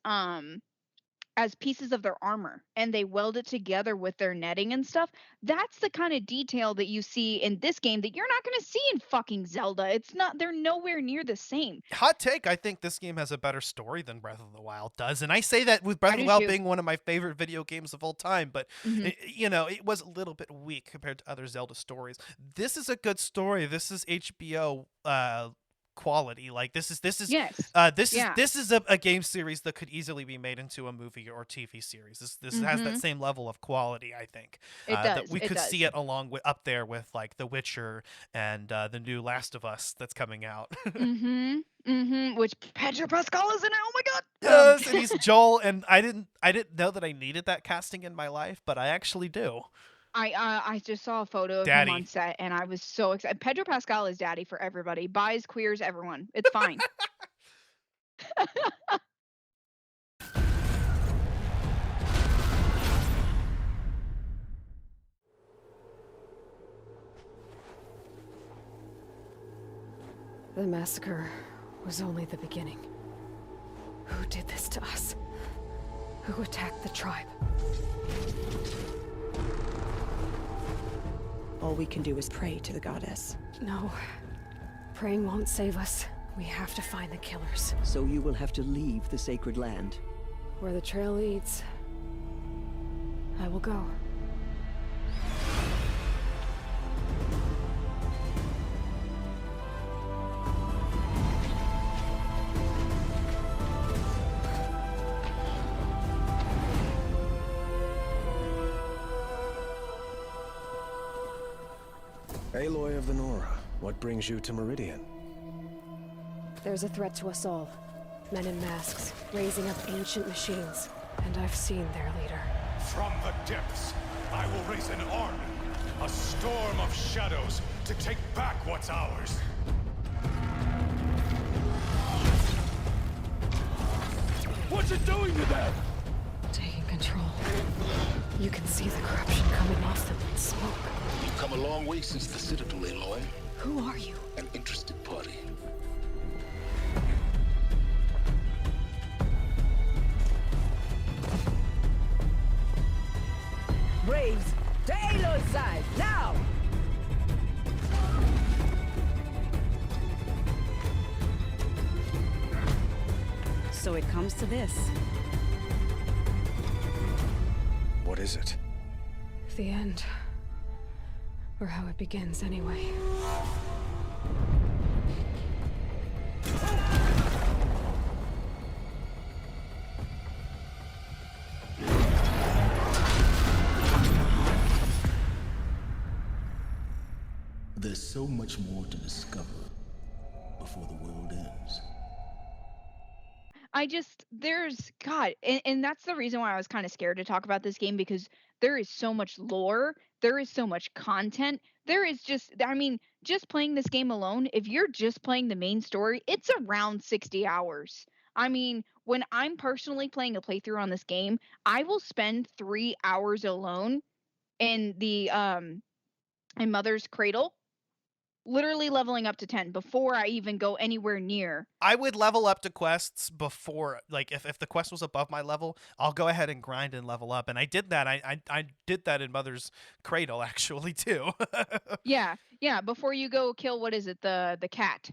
as pieces of their armor, and they weld it together with their netting and stuff. That's the kind of detail that you see in this game that you're not going to see in fucking Zelda. It's not, they're nowhere near the same. Hot take, I think this game has a better story than Breath of the Wild does. And I say that with Breath I of the do Wild too. being one of my favorite video games of all time, but Hmm. it was a little bit weak compared to other Zelda stories. This is a good story. This is HBO quality. Like this is Yes. Yeah. this is a game series that could easily be made into a movie or TV series. This has that Hmm. same level of quality, I think. It That does. we It could see does. it along with up there with like The Witcher and the new Last of Us that's coming out. Which Pedro Pascal is in it. Oh my Yes, and god. he's Joel, and I didn't know that I needed that casting in my life, but I actually do. I just saw a photo of him on Daddy. set, and I was so excited. Pedro Pascal is daddy for everybody. Bis, queers, everyone. It's fine. The massacre was only the beginning. Who did this to us? Who attacked the tribe? All we can do is pray to the goddess. No. Praying won't save us. We have to find the killers. So you will have to leave the sacred land. Where the trail leads, I will go. Aloy of the Nora, what brings you to Meridian? There's a threat to us all. Men in masks, raising up ancient machines. And I've seen their leader. From the depths, I will raise an army. A storm of shadows to take back what's ours. What's it doing to them? Taking control. You can see the corruption coming off them in smoke. You've come a long way since the Citadel, Aloy. Who are you? An interested party. Braves, to Aloy's side, now! So it comes to this. What is it? The end. Or how it begins, anyway. There's so much more to discover before the world ends. God, and that's the reason why I was kind of scared to talk about this game, because there is so much lore, there is so much content, there is just playing this game alone, if you're just playing the main story, it's around 60 hours. I mean, when I'm personally playing a playthrough on this game, I will spend 3 hours alone in in Mother's Cradle, literally leveling up to 10 before I even go anywhere near. I would level up to quests before, like, if the quest was above my level, I'll go ahead and grind and level up. And I did that. I did that in Mother's Cradle, actually, too. Yeah, before you go kill, what is it, the cat?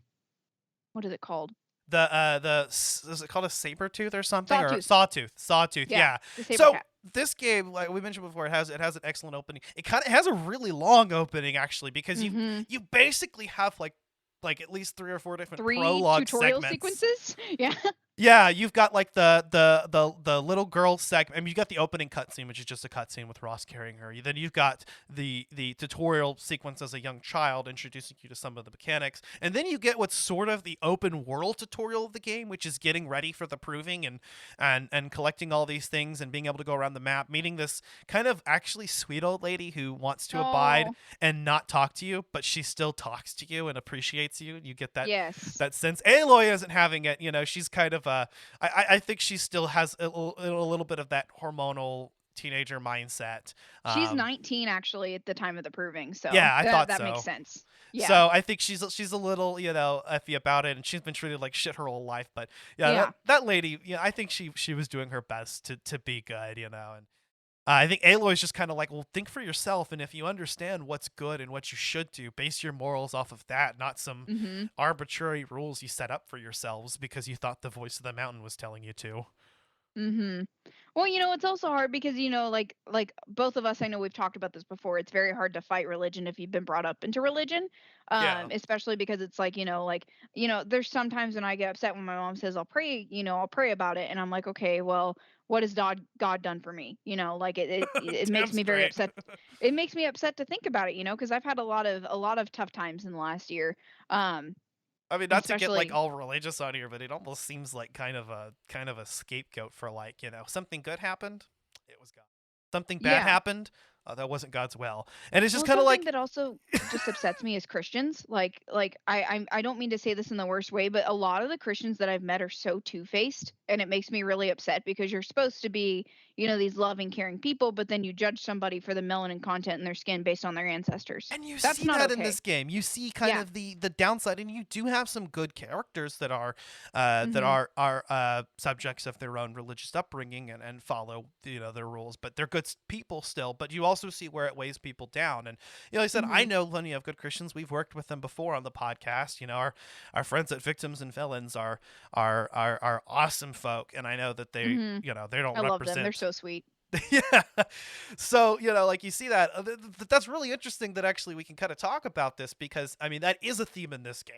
What is it called? Is it called a saber tooth or something? Or Sawtooth. Sawtooth, yeah. The saber So cat. this game, like we mentioned before, it has an excellent opening. It has a really long opening, actually, because you basically have like at least 3 or 4 different prologue tutorial segments. sequences. Yeah. Yeah, you've got like the little girl segment. I mean, you got the opening cutscene, which is just a cutscene with Ross carrying her. Then you've got the tutorial sequence as a young child, introducing you to some of the mechanics, and then you get what's sort of the open world tutorial of the game, which is getting ready for the proving and collecting all these things and being able to go around the map, meeting this kind of actually sweet old lady who wants to abide and not talk to you, but she still talks to you and appreciates you. You get that that sense. Aloy isn't having it. She's kind of I think she still has a little bit of that hormonal teenager mindset. She's 19 actually at the time of the proving, so yeah, I thought that so. makes sense. Yeah. So I think she's a little iffy about it, and she's been treated like shit her whole life. But that lady, I think she was doing her best to be good, and I think Aloy's just kind of like, well, think for yourself, and if you understand what's good and what you should do, base your morals off of that, not some arbitrary rules you set up for yourselves because you thought the voice of the mountain was telling you to. Well, it's also hard because like both of us, I know we've talked about this before. It's very hard to fight religion if you've been brought up into religion, especially because it's like there's sometimes when I get upset when my mom says I'll pray about it, and I'm like, okay, well, what has God done for me? Like it makes me very upset. It makes me upset to think about it, because I've had a lot of tough times in the last year. I mean, not to get like all religious on here, but it almost seems like kind of a scapegoat for like, something good happened, it was God. Something bad happened, that wasn't God's will. And it's just kind of like that also just upsets me as Christians. Like I don't mean to say this in the worst way, but a lot of the Christians that I've met are so two-faced, and it makes me really upset because you're supposed to be, these loving, caring people, but then you judge somebody for the melanin content in their skin based on their ancestors. And you That's see not that okay. in this game. You see kind of the downside, and you do have some good characters that are subjects of their own religious upbringing and follow their rules, but they're good people still. But you also see where it weighs people down. And like I said, I know plenty of good Christians. We've worked with them before on the podcast. Our friends at Victims and Villains are awesome folk, and I know that they they don't I represent. love them. They're so sweet. Yeah. So, like you see that that's really interesting that actually we can kind of talk about this, because I mean that is a theme in this game.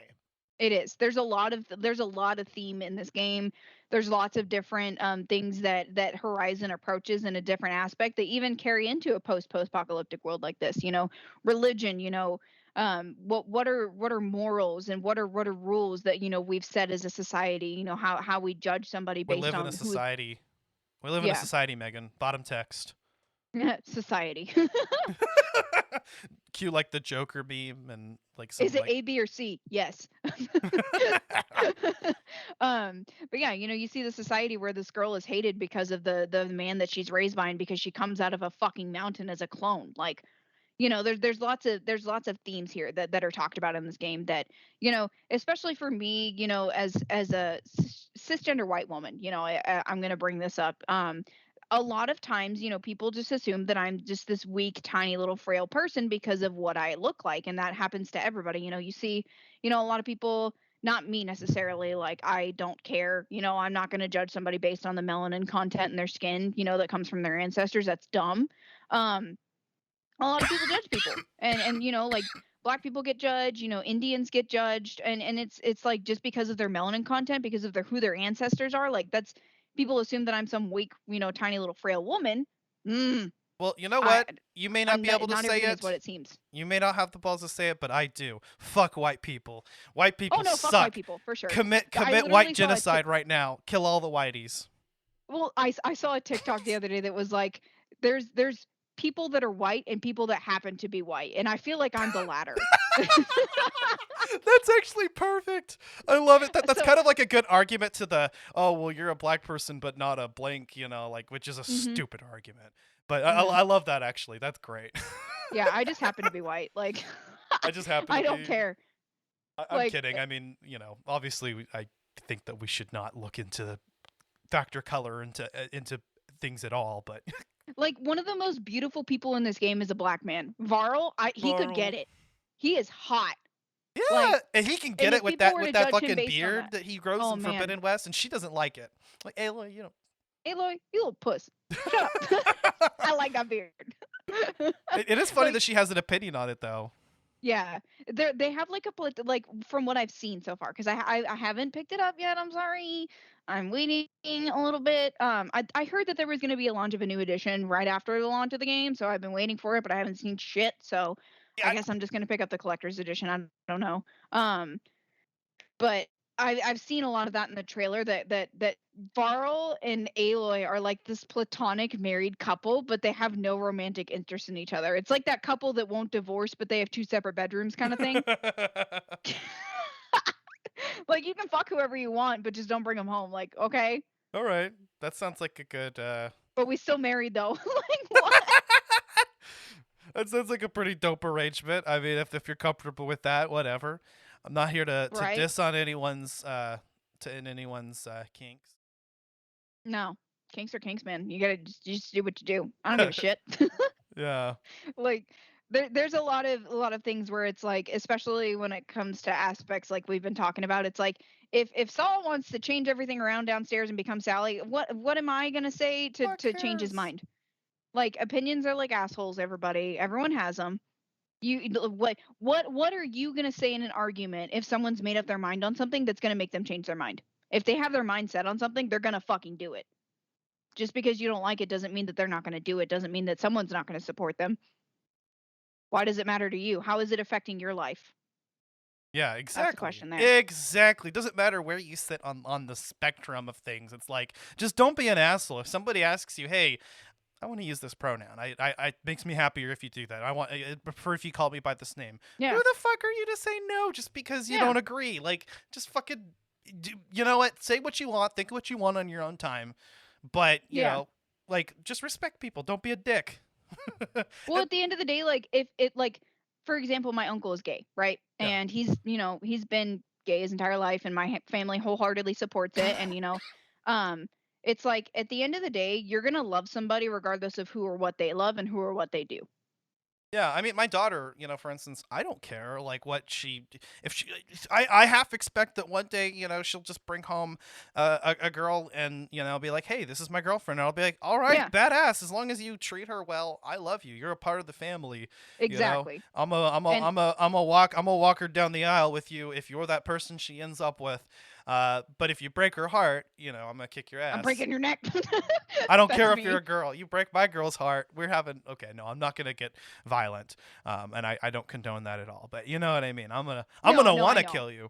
It is. There's a lot of theme in this game. There's lots of different things that Horizon approaches in a different aspect. They even carry into a post-apocalyptic world like this. Religion. What are morals, and what are rules that we've set as a society. How we judge somebody based on We live in a society, Megan. Bottom text. Society. Cue like the Joker beam and like some Is it like. A, B, or C? Yes. But yeah, you see the society where this girl is hated because of the man that she's raised by, and because she comes out of a fucking mountain as a clone. Like, there's lots of themes here that are talked about in this game that, especially for me, as a cisgender white woman, I'm gonna bring this up. A lot of times, people just assume that I'm just this weak, tiny little frail person because of what I look like. And that happens to everybody. You see, a lot of people, not me necessarily, like I don't care. I'm not going to judge somebody based on the melanin content in their skin, that comes from their ancestors. That's dumb. Um, a lot of people judge people, and like black people get judged, Indians get judged, and it's like just because of their melanin content, because of who their ancestors are, like that's people assume that I'm some weak, tiny little frail woman. mm, Well, you know I what? You may not I'm be not, able to not say everything is it. what it seems. You may not have the balls to say it, but I do. Fuck white people. White Oh people no, fuck white suck. people for sure. Commit I white literally saw genocide right now. Kill all the whiteys. well, I saw a TikTok the other day that was like, there's people that are white and people that happen to be white, and I feel like I'm the latter. That's actually perfect. I love it. That's So, kind of like a good argument to the, oh, well, you're a black person, but not a blank, like, which is a mhm, stupid argument. But mhm. I love that, actually. That's great. Yeah, I just happen to be white. Like, I just happen to I don't be. care. I'm Like, kidding. I mean, obviously, I think that we should not look into factor color into things at all, but. like one of the most beautiful people in this game is a black man. Varl, he could get Carl. it. He is hot. Yeah, Like, and he can and get it if with people that were to judge him fucking based on beard that, that he grows oh in man, Forbidden West, and she doesn't like it. Like, Aloy, Aloy, you little puss. Shut up. I like that beard. It is funny Like, that she has an opinion on it, though. yeah, they have like like from what I've seen so far, because I haven't picked it up yet. I'm sorry, I'm waiting a little bit. I heard that there was going to be a launch of a new edition right after the launch of the game, so I've been waiting for it, but I haven't seen shit. So I Yeah, guess I'm just going to pick up the collector's edition. I don't know. But I've seen a lot of that in the trailer, that Varl and Aloy are like this platonic married couple, but they have no romantic interest in each other. It's like that couple that won't divorce, but they have two separate bedrooms kind of thing. Like, you can fuck whoever you want, but just don't bring them home. Like, okay, All right, that sounds like a good. but we still married though. Like, what? That sounds like a pretty dope arrangement. I mean, if you're comfortable with that, whatever. I'm not here to Right? diss on anyone's kinks. No, kinks are kinks, man. You just do what you do. I don't give a shit. Yeah. Like, there's a lot of things where it's like, especially when it comes to aspects like we've been talking about, it's like, if Saul wants to change everything around downstairs and become Sally, what am I gonna say to Fuck change his cares? mind? Like, opinions are like assholes, everybody. Everyone has them. What are you gonna say in an argument if someone's made up their mind on something that's gonna make them change their mind? If they have their mind set on something, they're gonna fucking do it. Just because you don't like it doesn't mean that they're not gonna do it. Doesn't mean that someone's not gonna support them. Why does it matter to you? How is it affecting your life? Yeah, That's the exactly. question there. Exactly. Doesn't matter where you sit on the spectrum of things. It's like, just don't be an asshole. If somebody asks you, hey, I want to use this pronoun. I makes me happier if you do that. I prefer if you call me by this name. Yeah. Who the fuck are you to say no just because you Yeah. don't agree? Like, just fucking, you know what? Say what you want. Think what you want on your own time. But you Yeah. know, like, just respect people. Don't be a dick. Well, at the end of the day, like, if it, like, for example, my uncle is gay, right? Yeah. And he's been gay his entire life, and my family wholeheartedly supports it. And um, it's like, at the end of the day, you're gonna love somebody regardless of who or what they love and who or what they do. Yeah, I mean, my daughter, for instance, I don't care like what if she, I half expect that one day, she'll just bring home a girl and, be like, hey, this is my girlfriend. And I'll be like, all right, Yeah. badass. As long as you treat her well, I love you. You're a part of the family. Exactly. I'm a walk her down the aisle with you if you're that person she ends up with. But if you break her heart, I'm gonna kick your ass. I'm breaking your neck. I don't That's care if me. you're a girl. You break my girl's heart. Okay, no, I'm not gonna get violent. And I don't condone that at all. But you know what I mean. I'm gonna No, I want to know. kill you.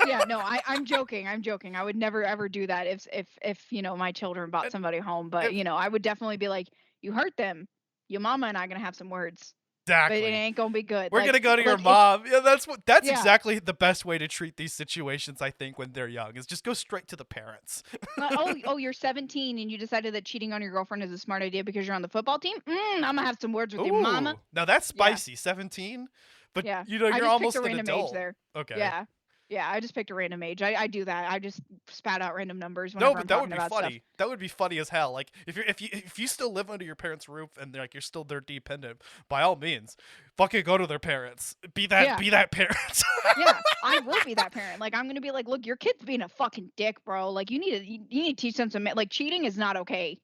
Yeah, no, I'm joking. I'm joking. I would never ever do that if my children brought And somebody home. But if I would definitely be like, you hurt them. your mama and I gonna have some words, but it Exactly. ain't gonna be good. We're Like, gonna go to your like if mom. Yeah, that's yeah, exactly the best way to treat these situations, I think, when they're young, is just go straight to the parents. oh, you're 17 and you decided that cheating on your girlfriend is a smart idea because you're on the football team. I'm gonna have some words with your mama. Ooh, now that's Yeah, spicy. 17, but yeah. I you're just picked a almost an random age adult. there. Okay. Yeah, yeah. I just picked a random age. I do that. I just spat out random numbers No, whenever but I'm that would talking be about stuff. funny. That would be funny as hell. Like if you still live under your parents' roof and they're like you're still their dependent, by all means, fucking go to their parents. Be Yeah. that parent. Yeah, I will be that parent. Like, I'm gonna be like, look, your kid's being a fucking dick, bro. Like, you need to teach them some like cheating is not okay.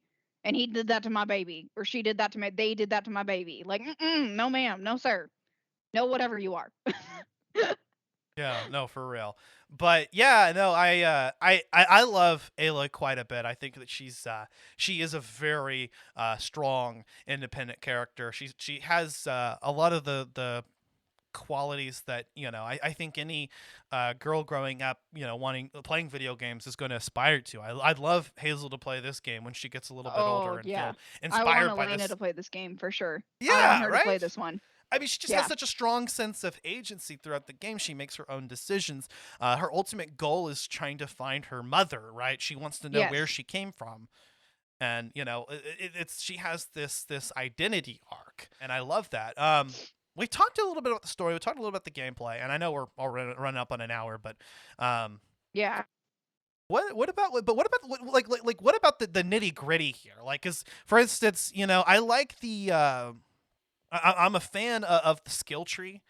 And he did that to my baby, or she did that to me. They did that to my baby. Like, no, ma'am, no, sir, no, whatever you are. Yeah, no, for real. But yeah, no, I love Aloy quite a bit. I think that she is a very strong, independent character. She has a lot of the qualities that I think any girl growing up wanting playing video games is going to aspire to. I'd love Hazel to play this game when she gets a little bit older Oh and yeah, feel I want inspired by Elena this. to play this game for sure. I want Yeah, her to play right. this one. I mean, she just has Yeah. such a strong sense of agency throughout the game. She makes her own decisions. Her ultimate goal is trying to find her mother, right? She wants to know where Yes. she came from, and it's she has this identity arc, and I love that. We talked a little bit about the story. We talked a little about the gameplay, and I know we're all running up on an hour, but um, Yeah. what about what about the nitty gritty here? Like, cause for instance, I like the I'm a fan of the skill tree.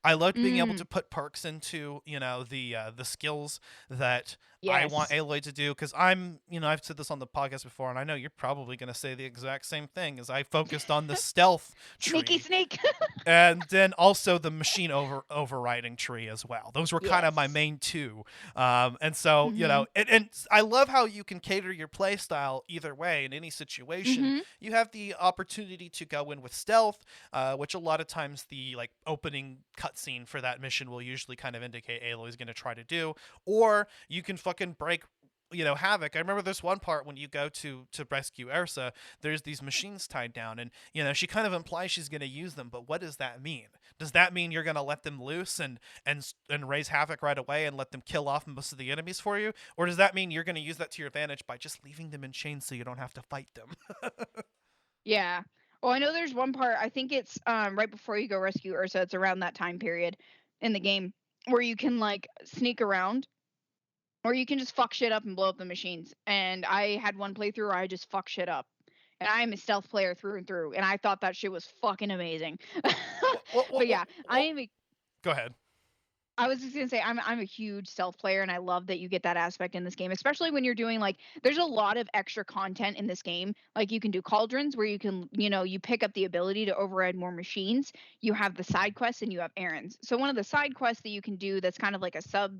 I loved being able Mm. to put perks into, the skills that I want Yes. Aloy to do, because I've said this on the podcast before, and I know you're probably going to say the exact same thing, as I focused on the stealth Sneaky tree sneak. and then also the machine overriding tree as well. Those were kind of my Yes. main two. And so, Mhm. and I love how you can cater your play style either way in any situation. Mhm. You have the opportunity to go in with stealth, which a lot of times the like opening cutscene for that mission will usually kind of indicate Aloy is going to try to do, or you can fucking break havoc. I remember this one part when you go to rescue Ursa, there's these machines tied down, and she kind of implies she's going to use them, but what does that mean? Does that mean you're going to let them loose and raise havoc right away and let them kill off most of the enemies for you, or does that mean you're going to use that to your advantage by just leaving them in chains so you don't have to fight them? Yeah. Well, I know there's one part, I think it's right before you go rescue Ursa, it's around that time period in the game where you can like sneak around or you can just fuck shit up and blow up the machines. And I had one playthrough where I just fuck shit up. And I am a stealth player through and through, and I thought that shit was fucking amazing. But yeah, I am a Go ahead. I was just gonna say I'm a huge stealth player and I love that you get that aspect in this game, especially when you're doing like there's a lot of extra content in this game. Like you can do cauldrons where you can, you pick up the ability to override more machines. You have the side quests and you have errands. So one of the side quests that you can do that's kind of like a sub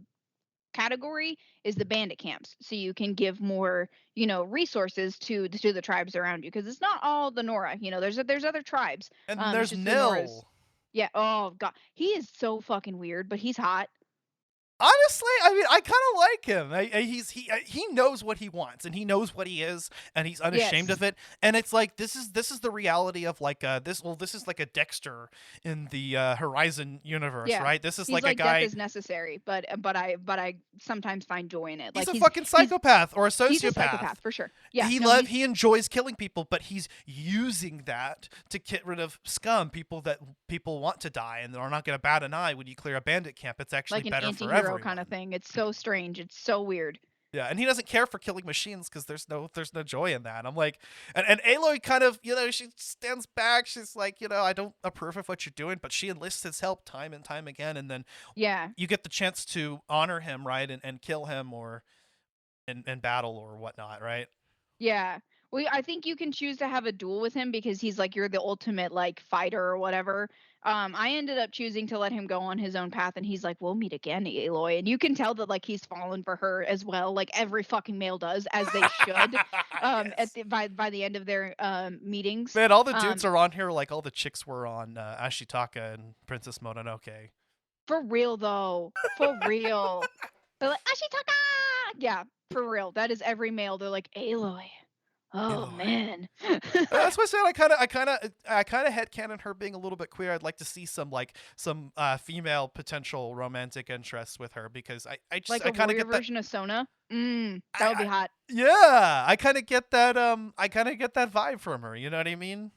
category is the bandit camps. So you can give more, resources to the tribes around you because it's not all the Nora. There's other tribes. And It's there's just the Noras. Nil. Yeah. Oh god, he is so fucking weird, but he's hot. Honestly, I mean, I kind of like him. He knows what he wants, and he knows what he is, and he's unashamed Yes. of it. And it's like this is the reality of like this. Well, this is like a Dexter in the Horizon universe, Yeah. right? This is He's like a like guy. death is necessary, but I sometimes find joy in it. He's Like a fucking psychopath or a sociopath. he's a psychopath for sure. Yeah. He enjoys killing people, but he's using that to get rid of scum, people that people want to die, and they're not going to bat an eye when you clear a bandit camp. It's actually like an better for anti-hero everyone. kind of thing. It's so strange. It's so weird. Yeah, and he doesn't care for killing machines because there's no joy in that. I'm like, and Aloy kind of, she stands back. She's like, I don't approve of what you're doing, but she enlists his help time and time again, and then Yeah. you get the chance to honor him, right, and kill him or in battle or whatnot, right? Yeah. Well, I think you can choose to have a duel with him because he's like you're the ultimate like fighter or whatever. I ended up choosing to let him go on his own path, and he's like, "We'll meet again, Aloy." And you can tell that like he's fallen for her as well, like every fucking male does, as they should. At Yes. by the end of their meetings. Man, all the dudes are on here like all the chicks were on Ashitaka and Princess Mononoke. For real though, for real. They're like Ashitaka. Yeah, for real. That is every male. They're like Aloy. Oh Aloy. man. That's what I said. I kind of headcanon her being a little bit queer. I'd like to see some female potential romantic interests with her because Like I a kind of warrior get that. version of Sona. That would be I hot. yeah, I kind of get that. I kind of get that vibe from her. You know what I mean?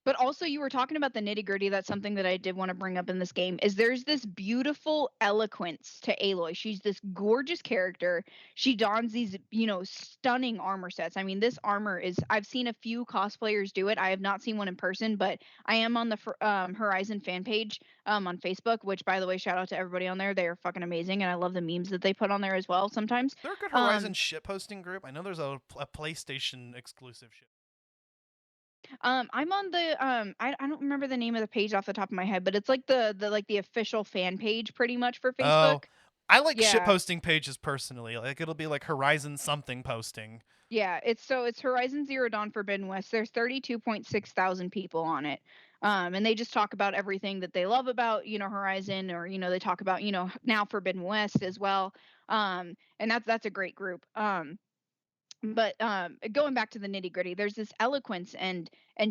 But also, you were talking about the nitty gritty. That's something that I did want to bring up in this game. Is there's this beautiful eloquence to Aloy. She's this gorgeous character. She dons these, stunning armor sets. I mean, this armor is. I've seen a few cosplayers do it. I have not seen one in person, but I am on the Horizon fan page on Facebook. Which, by the way, shout out to everybody on there. They are fucking amazing, and I love the memes that they put on there as well. Sometimes. They're a good Horizon ship posting group. I know there's a PlayStation exclusive ship. I'm on the I don't remember the name of the page off the top of my head, but it's like the official fan page pretty much for Oh, Facebook. I like ship Yeah. posting pages personally. Like it'll be like Horizon something posting. Yeah, it's Horizon Zero Dawn Forbidden West. There's 32.6 thousand people on it. And they just talk about everything that they love about, Horizon, or they talk about, now Forbidden West as well. And that's a great group. But going back to the nitty gritty, there's this eloquence and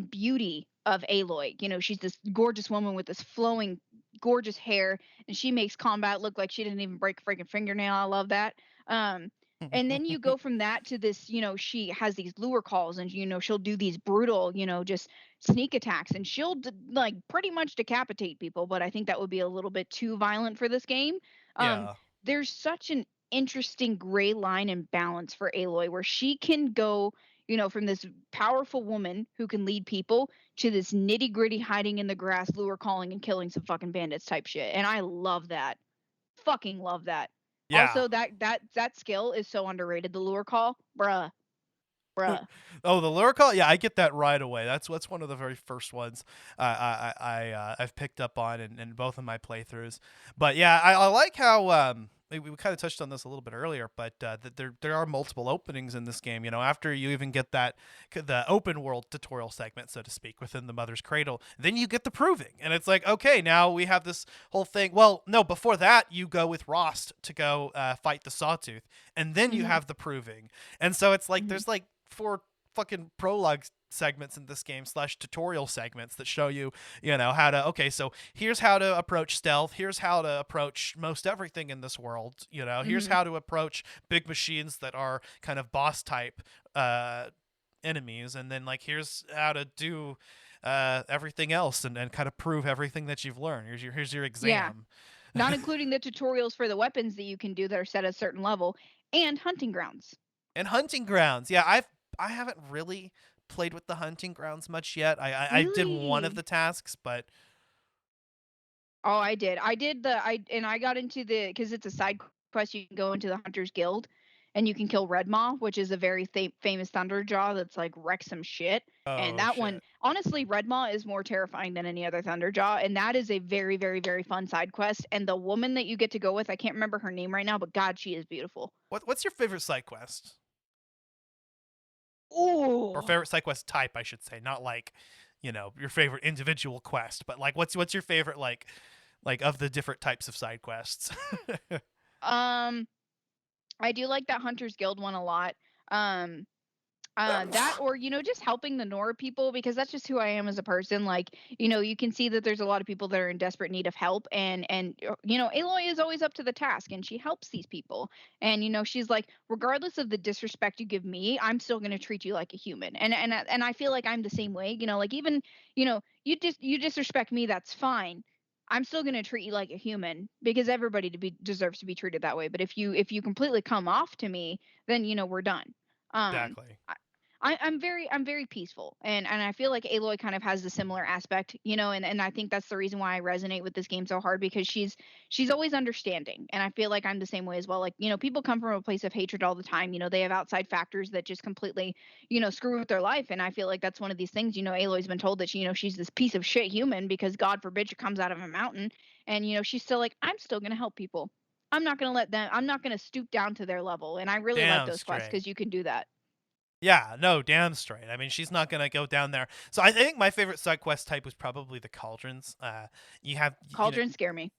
beauty of Aloy. She's this gorgeous woman with this flowing, gorgeous hair, and she makes combat look like she didn't even break a freaking fingernail. I love that. Um, and then you go from that to this, she has these lure calls, and she'll do these brutal, just sneak attacks, and she'll like pretty much decapitate people. But I think that would be a little bit too violent for this game. Um, Yeah. there's such an interesting gray line and balance for Aloy where she can go, from this powerful woman who can lead people to this nitty gritty hiding in the grass, lure calling and killing some fucking bandits type shit. And I love that. Fucking love that. Yeah. Also, that skill is so underrated. The lure call, bruh, bruh. Oh, the lure call. Yeah, I get that right away. That's one of the very first ones I've picked up on in both of my playthroughs. But yeah, I like how we kind of touched on this a little bit earlier, but that there are multiple openings in this game. After you even get the open world tutorial segment, so to speak, within the Mother's Cradle, then you get the proving, and it's like, okay, now we have this whole thing. Well, no, before that, you go with Rost to go fight the Sawtooth, and then you have the proving, and so it's like there's like 4 fucking prologue segments in this game / tutorial segments that show you how to, okay, so here's how to approach stealth, here's how to approach most everything in this world, here's how to approach big machines that are kind of boss type enemies, and then like here's how to do everything else and kind of prove everything that you've learned. Here's your exam. Yeah. Not including the tutorials for the weapons that you can do that are set at a certain level, and hunting grounds. And hunting grounds. Yeah, I haven't really played with the hunting grounds much yet. I did one of Really? the tasks, but Oh, I did. I got into because it's a side quest. You can go into the Hunter's Guild, and you can kill Red Maw, which is a very famous Thunderjaw that's like wrecks some shit. And oh that one, shit. honestly, Red Maw is more terrifying than any other Thunderjaw, and that is a very, very, very fun side quest. And the woman that you get to go with, I can't remember her name right now, but God, she is beautiful. What's your favorite side quest? Or Oh, favorite side quest type, I should say, not like, your favorite individual quest, but like what's your favorite like of the different types of side quests? um, I do like that Hunter's Guild one a lot. Um, that, or just helping the Nora people, because that's just who I am as a person. Like, you can see that there's a lot of people that are in desperate need of help, and Aloy is always up to the task, and she helps these people. And she's like, regardless of the disrespect you give me, I'm still going to treat you like a human. And I feel like I'm the same way. Like, even you disrespect me, that's fine. I'm still going to treat you like a human, because everybody deserves to be treated that way. But if you completely come off to me, then we're done. um Exactly. I'm very peaceful, and I feel like Aloy kind of has the similar aspect, and I think that's the reason why I resonate with this game so hard, because she's always understanding, and I feel like I'm the same way as well. Like, people come from a place of hatred all the time. They have outside factors that just completely, screw with their life, and I feel like that's one of these things. Aloy's been told that she's this piece of shit human because God forbid she comes out of a mountain, and she's still like, I'm still gonna help people. I'm not gonna stoop down to their level, and I really like Damn those quests straight. because you can do that. Yeah, no, damn straight. I mean, she's not gonna go down there. So I think my favorite side quest type was probably the cauldrons. You have, Cauldrons scare me.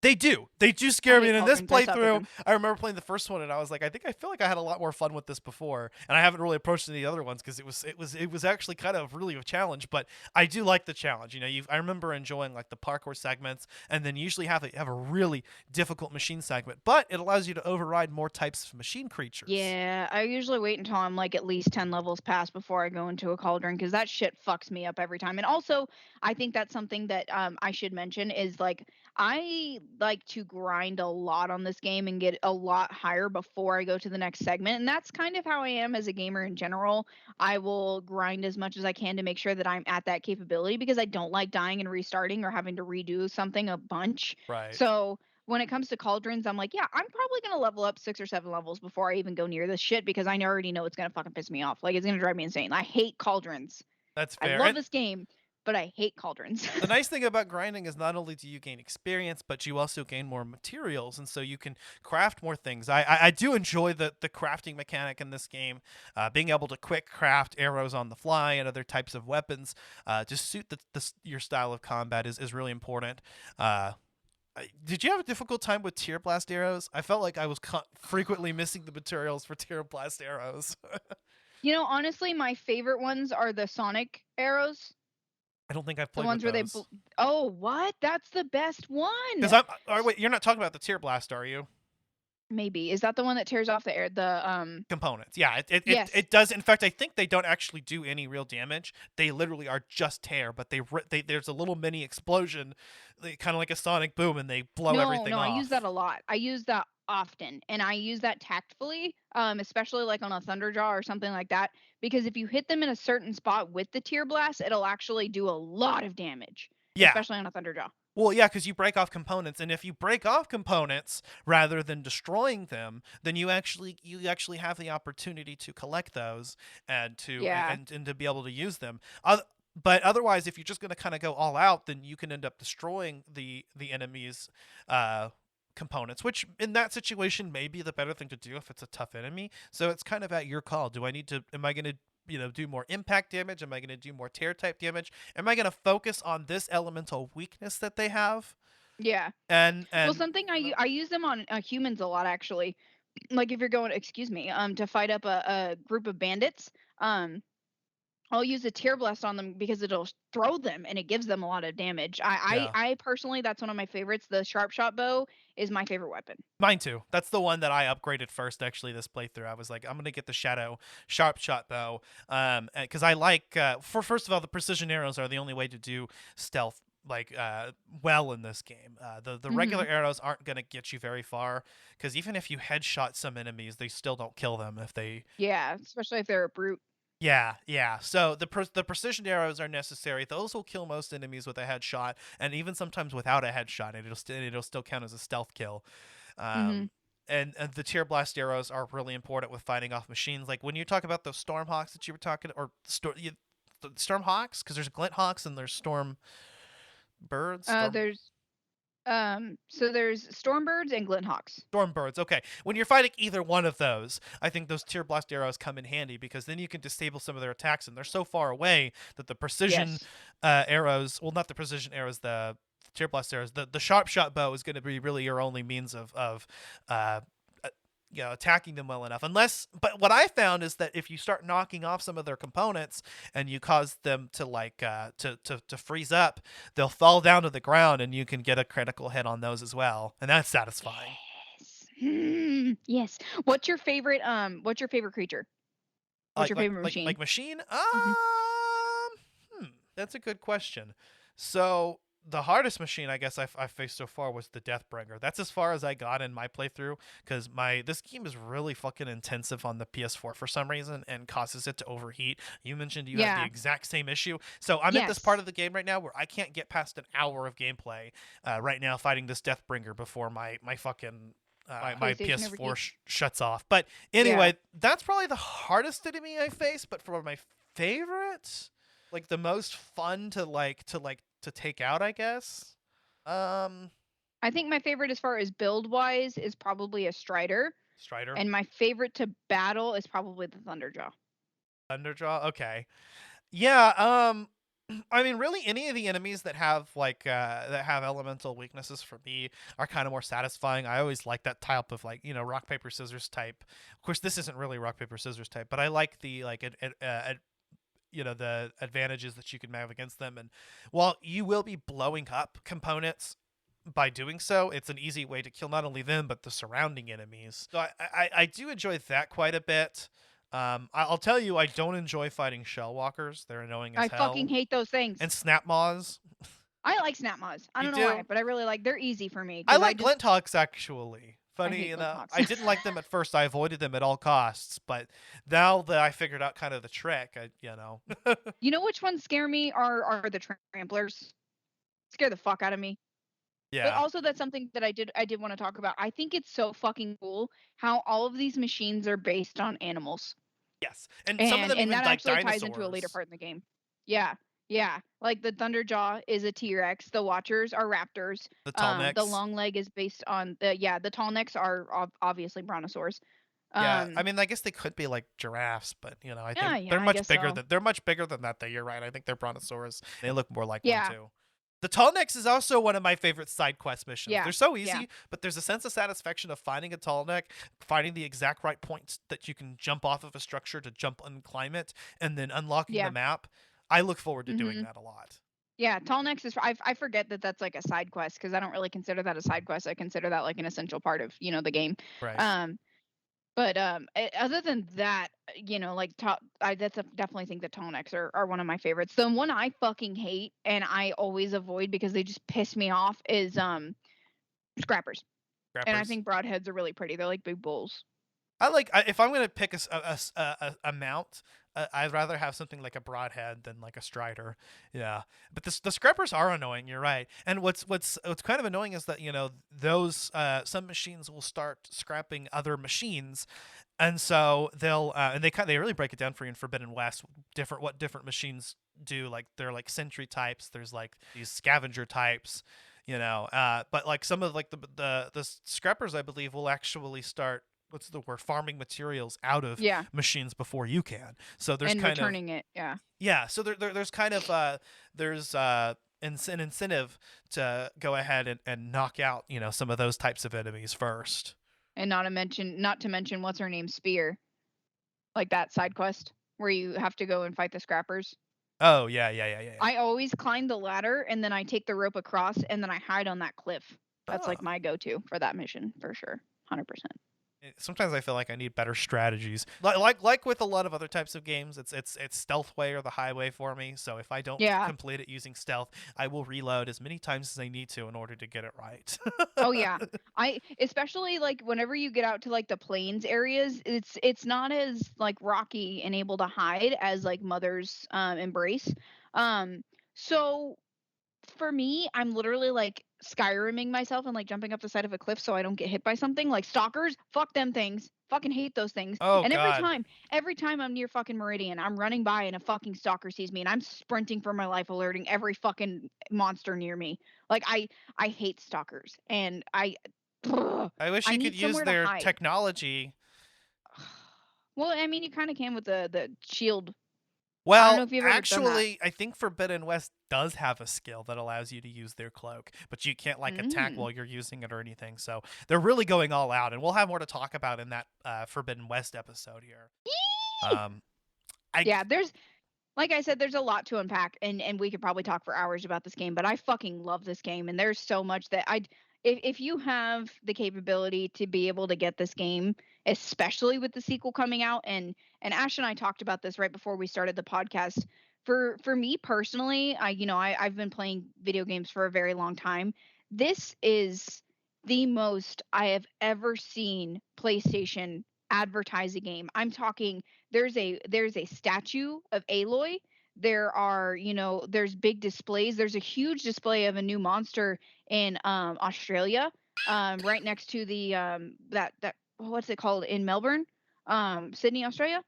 They do scare me. And in this cauldrons. I suck at playthrough, them. I remember playing the first one, and I was like, I feel like I had a lot more fun with this before, and I haven't really approached any other ones because it was actually kind of really a challenge. But I do like the challenge. You know, I remember enjoying like the parkour segments, and then usually have a really difficult machine segment, but it allows you to override more types of machine creatures. Yeah, I usually wait until I'm like at least 10 levels past before I go into a cauldron because that shit fucks me up every time. And also, I think that's something that I should mention is like I like to grind a lot on this game and get a lot higher before I go to the next segment. And that's kind of how I am as a gamer in general. I will grind as much as I can to make sure that I'm at that capability because I don't like dying and restarting or having to redo something a bunch. Right. So when it comes to cauldrons, I'm like, yeah, I'm probably gonna level up 6 or 7 levels before I even go near this shit because I already know it's gonna fucking piss me off. Like it's gonna drive me insane. I hate cauldrons. That's I fair. love And this game, but I hate cauldrons. the nice thing about grinding is not only do you gain experience, but you also gain more materials, and so you can craft more things. I do enjoy the crafting mechanic in this game, being able to quick craft arrows on the fly and other types of weapons to suit your style of combat is really important. Did you have a difficult time with tear blast arrows? I felt like I was frequently missing the materials for tear blast arrows. Honestly, my favorite ones are the Sonic arrows. I don't think I've The played ones with where those. oh, what? That's the best one. Because wait, you're not talking about the tear blast, are you? Maybe. Is that the one that tears off the components? Yeah, Yes. it does. In fact, I think they don't actually do any real damage. They literally are just tear, but there's a little mini explosion, kind of like a sonic boom, and they blow everything off. I use that a lot. I use that often, and I use that tactfully, especially like on a Thunderjaw or something like that, because if you hit them in a certain spot with the tear blast, it'll actually do a lot of damage. Yeah. Especially on a Thunderjaw. Well, yeah, because you break off components, and if you break off components rather than destroying them, then you actually have the opportunity to collect those and to and to be able to use them. But otherwise, if you're just going to kind of go all out, then you can end up destroying the enemy's components, which in that situation may be the better thing to do if it's a tough enemy. So it's kind of at your call. Am I going to do more impact damage? Am I going to do more tear type damage? Am I going to focus on this elemental weakness that they have? Yeah. And well, something I use them on humans a lot actually. Like if you're going, excuse me, to fight up a group of bandits, I'll use a tear blast on them because it'll throw them and it gives them a lot of damage. I personally, that's one of my favorites. The sharp shot bow is my favorite weapon. Mine too. That's the one that I upgraded first. Actually, this playthrough, I was like, I'm gonna get the shadow sharp shot bow, because I like. First of all, the precision arrows are the only way to do stealth well in this game. The regular arrows aren't gonna get you very far because even if you headshot some enemies, they still don't kill them if they. Yeah, especially if they're a brute. Yeah. So the precision arrows are necessary. Those will kill most enemies with a headshot, and even sometimes without a headshot, it'll still count as a stealth kill. And the tear blast arrows are really important with fighting off machines. Like when you talk about those Stormhawks that you were talking, or Stormhawks, because there's Glint Hawks and there's Storm Birds. There's Stormbirds and Glinthawks. Stormbirds, okay. When you're fighting either one of those, I think those tear blast arrows come in handy because then you can disable some of their attacks, and they're so far away that the precision arrows, well, not the precision arrows, the tear blast arrows, the sharp shot bow is going to be really your only means of attacking them well enough. But what I found is that if you start knocking off some of their components and you cause them to to freeze up, they'll fall down to the ground and you can get a critical hit on those as well, and that's satisfying. Yes. What's your favorite creature? What's your favorite machine? Like machine? That's a good question. So the hardest machine I guess I've faced so far was the Deathbringer. That's as far as I got in my playthrough because this game is really fucking intensive on the PS4 for some reason and causes it to overheat. You mentioned you have the exact same issue. So I'm at this part of the game right now where I can't get past an hour of gameplay right now fighting this Deathbringer before my fucking my PS4 shuts off. But anyway, that's probably the hardest enemy I face. But for my favorite, like the most fun to take out, I guess. I think my favorite as far as build wise is probably a Strider. And my favorite to battle is probably the Thunderjaw. Okay. Yeah, I mean, really, any of the enemies that have that have elemental weaknesses for me are kind of more satisfying. I always like that type of rock paper scissors type. Of course, this isn't really rock paper scissors type, but I like the the advantages that you can have against them. And while you will be blowing up components by doing so, it's an easy way to kill not only them but the surrounding enemies. So I do enjoy that quite a bit. I'll tell you, I don't enjoy fighting shell walkers. They're annoying as I hell. fucking hate those things. And snap maws. I like snap mods. I You don't know why, do? but I really like. They're easy for me. I 'cause like just, glint hawks actually. Funny hate glint enough, hawks. I didn't like them at first. I avoided them at all costs. But now that I figured out kind of the trick, You know which ones scare me are the tramplers. Scare the fuck out of me. But yeah. also that's something that I did want to talk about. I think it's so fucking cool how all of these machines are based on animals. Yes, and some of them even that like actually dinosaurs. ties into a later part in the game. Yeah. Yeah. Like the Thunderjaw is a T-Rex, the Watchers are raptors. The tall The necks. long leg is based on the tall necks are obviously brontosaurs. Yeah, I mean, I guess they could be like giraffes, but I think yeah, they're I much guess bigger so. they're much bigger than that. Though you're right. I think they're brontosaurs. They look more like Yeah. one too. The tall necks is also one of my favorite side quest missions. Yeah, They're so easy, yeah. but there's a sense of satisfaction of finding a tall neck, finding the exact right points that you can jump off of a structure to jump and climb it, and then unlocking Yeah. the map. I look forward to doing Mhm. that a lot. Yeah, tall necks is I forget that that's like a side quest because I don't really consider that a side quest. I consider that like an essential part of the game. Right. But other than that, like definitely think that tall necks are one of my favorites. The one I fucking hate and I always avoid because they just piss me off is scrappers. And I Scrappers. think broadheads are really pretty. They're like big bulls. If I'm gonna pick a mount, I'd rather have something like a broadhead than like a strider. Yeah, but the scrappers are annoying. You're right. And what's kind of annoying is that those some machines will start scrapping other machines, and so they really break it down for you in Forbidden West. What different machines do. Like they're like sentry types. There's like these scavenger types. But like some of like the scrappers, I believe, will actually start what's the word farming materials out of machines before you can. So there's and kind returning it. yeah. So there's kind of there's an incentive to go ahead and knock out some of those types of enemies first. And not to mention what's her name, Spear, like that side quest where you have to go and fight the scrappers. Oh yeah. I always climb the ladder and then I take the rope across and then I hide on that cliff. That's like my go-to for that mission for sure, 100%. Sometimes I feel like I need better strategies. Like with a lot of other types of games, it's stealth way or the highway for me. So if I don't complete it using stealth, I will reload as many times as I need to in order to get it right. Oh yeah. I especially like whenever you get out to like the plains areas, it's not as like rocky and able to hide as like Mother's Embrace. So for me, I'm literally like Skyriming myself and like jumping up the side of a cliff so I don't get hit by something. Like stalkers, fuck them things. Fucking hate those things. Oh, and God. every time I'm near fucking Meridian, I'm running by and a fucking stalker sees me and I'm sprinting for my life, alerting every fucking monster near me. Like I hate stalkers and I wish you could use their technology. Well, I mean, you kind of can with the shield. I don't Well, know if you've ever done that. actually, I think Forbidden West does have a skill that allows you to use their cloak, but you can't like attack while you're using it or anything. So they're really going all out, and we'll have more to talk about in that Forbidden West episode here. Yeah, there's like I said, there's a lot to unpack, and we could probably talk for hours about this game. But I fucking love this game, and there's so much that if you have the capability to be able to get this game, especially with the sequel coming out, and Ash and I talked about this right before we started the podcast. For me personally, I've been playing video games for a very long time. This is the most I have ever seen PlayStation advertise a game. I'm talking there's a statue of Aloy. There's big displays. There's a huge display of a new monster in Australia, right next to the that what's it called in Melbourne, Sydney, Australia.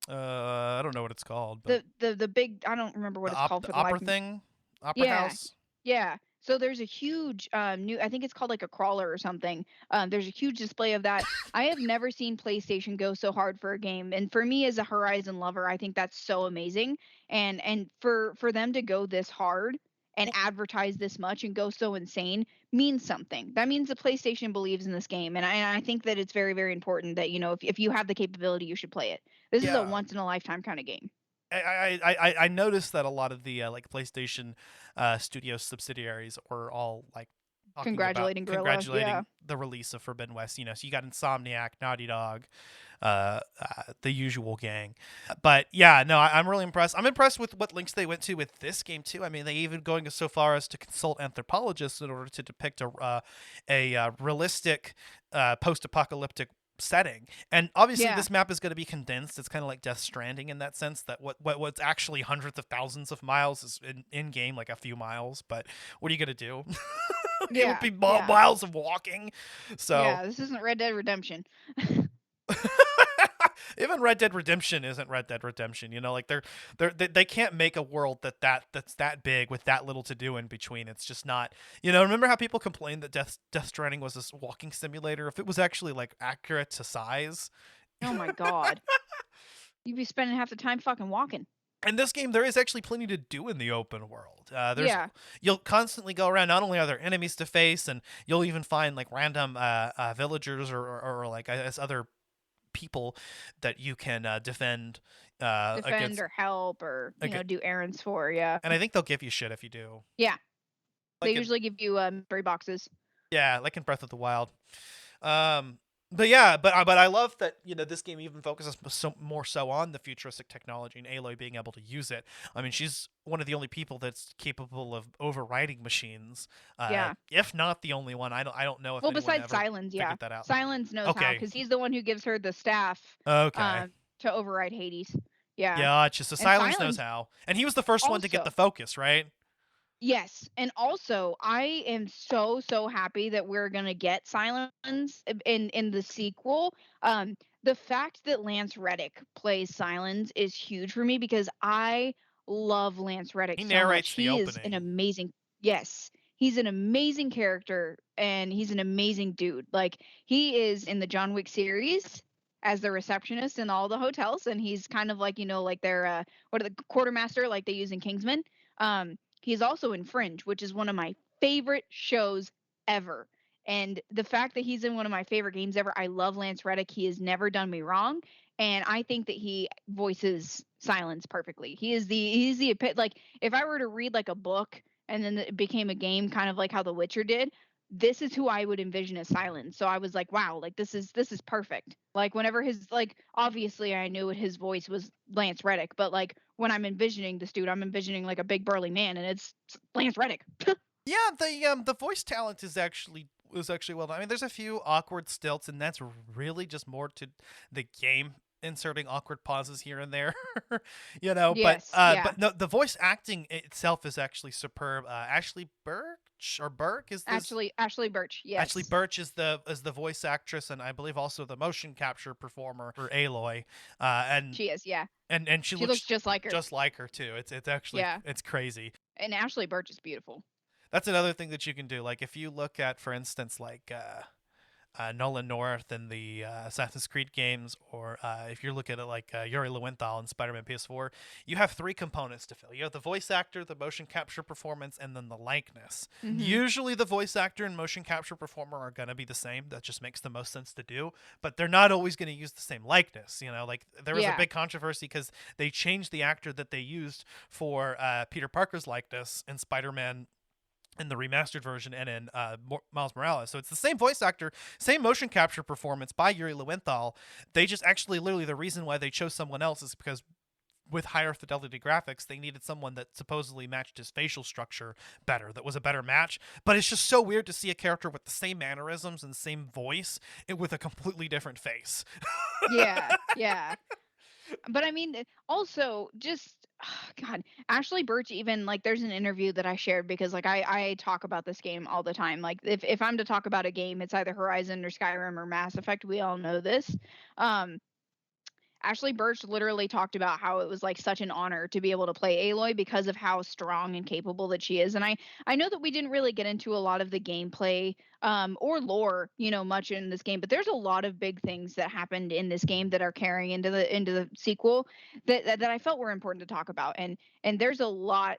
I don't know what it's called, but The big, I don't remember what it's called for the life opera of me. thing, opera house. Yeah. So there's a huge new, I think it's called like a crawler or something. There's a huge display of that. I have never seen PlayStation go so hard for a game. And for me as a Horizon lover, I think that's so amazing. And for them to go this hard and advertise this much and go so insane means something. That means the PlayStation believes in this game. And I think that it's very, very important that, if you have the capability, you should play it. This is a Yeah. once in a lifetime kind of game. I noticed that a lot of the like PlayStation studio subsidiaries were all like talking about Congratulating Guerrilla. Yeah. congratulating the release of Forbidden West. So you got Insomniac, Naughty Dog, the usual gang. But yeah, no, I'm really impressed. I'm impressed with what links they went to with this game too. I mean, they even going so far as to consult anthropologists in order to depict a realistic post-apocalyptic setting. And obviously Yeah. this map is going to be condensed. It's kind of like Death Stranding in that sense, that what's actually hundreds of thousands of miles is in game like a few miles, but what are you going to do? It would Yeah. be Yeah. miles of walking. So Yeah, this isn't Red Dead Redemption. even Red Dead Redemption isn't Red Dead Redemption. Like they can't make a world that's that big with that little to do in between. It's just not. Remember how people complained that Death Stranding was this walking simulator? If it was actually like accurate to size. Oh my god. You'd be spending half the time fucking walking. In this game, there is actually plenty to do in the open world. Yeah. You'll constantly go around. Not only are there enemies to face, and you'll even find like random villagers or like I guess other people that you can defend Defend against. or help or, Okay. do errands for, yeah. And I think they'll give you shit if you do. Yeah. They Like in, usually give you mystery boxes. yeah, like in Breath of the Wild. But yeah, but I love that this game even focuses more so on the futuristic technology and Aloy being able to use it. I mean, she's one of the only people that's capable of overriding machines. Yeah. If not the only one. I don't know if Well, anyone besides ever Silence, yeah. figured that out. Silence knows how, Okay. because he's the one who gives her the staff Okay. to override Hades. Yeah. Yeah, it's just the And Silence knows Silence how, and he was the first one to get also- the focus, right? Yes, and also I am so happy that we're gonna get Silence in the sequel. The fact that Lance Reddick plays Silence is huge for me because I love Lance Reddick He so narrates much. the He is an opening. amazing, yes, he's an amazing character and he's an amazing dude. Like he is in the John Wick series as the receptionist in all the hotels, and he's kind of like like their what are the quartermaster like they use in Kingsman. He's also in Fringe, which is one of my favorite shows ever. And the fact that he's in one of my favorite games ever, I love Lance Reddick. He has never done me wrong, and I think that he voices Silence perfectly. He's the like if I were to read like a book and then it became a game, kind of like how The Witcher did. This is who I would envision as Silence. So I was like, wow, like this is perfect. Like whenever his like obviously I knew his voice was Lance Reddick, but like when I'm envisioning this dude, I'm envisioning like a big burly man, and it's Lance Reddick. Yeah, the voice talent is actually well done. I mean, there's a few awkward stilts, and that's really just more to the game inserting awkward pauses here and there, Yes, But yeah. but no, the voice acting itself is actually superb. Ashley Birch or Burke is this? Ashley Birch, yes. Ashley Birch is the voice actress, and I believe also the motion capture performer for Aloy. And She is, yeah. and she Looks just like her. just like her too. It's actually Yeah. it's crazy. And Ashley Birch is beautiful. That's another thing that you can do. Like if you look at, for instance, like Nolan North in the Assassin's Creed games, or if you look at it like Yuri Lowenthal in Spider-Man PS4, you have three components to fill. You have the voice actor, the motion capture performance, and then the likeness. Mhm. Usually the voice actor and motion capture performer are going to be the same. That just makes the most sense to do. But they're not always going to use the same likeness. Like there was a Yeah. big controversy because they changed the actor that they used for Peter Parker's likeness in Spider-Man in the remastered version and in Miles Morales. So it's the same voice actor, same motion capture performance by Yuri Lowenthal. They just actually literally the reason why they chose someone else is because with higher fidelity graphics, they needed someone that supposedly matched his facial structure better, that was a better match. But it's just so weird to see a character with the same mannerisms and same voice with a completely different face. Yeah. But I mean, also just God, Ashley Birch, even like there's an interview that I shared because like I talk about this game all the time. Like if I'm to talk about a game, it's either Horizon or Skyrim or Mass Effect. We all know this. Um Ashley Birch literally talked about how it was like such an honor to be able to play Aloy because of how strong and capable that she is. And I know that we didn't really get into a lot of the gameplay or lore, much in this game, but there's a lot of big things that happened in this game that are carrying into the sequel that I felt were important to talk about. And there's a lot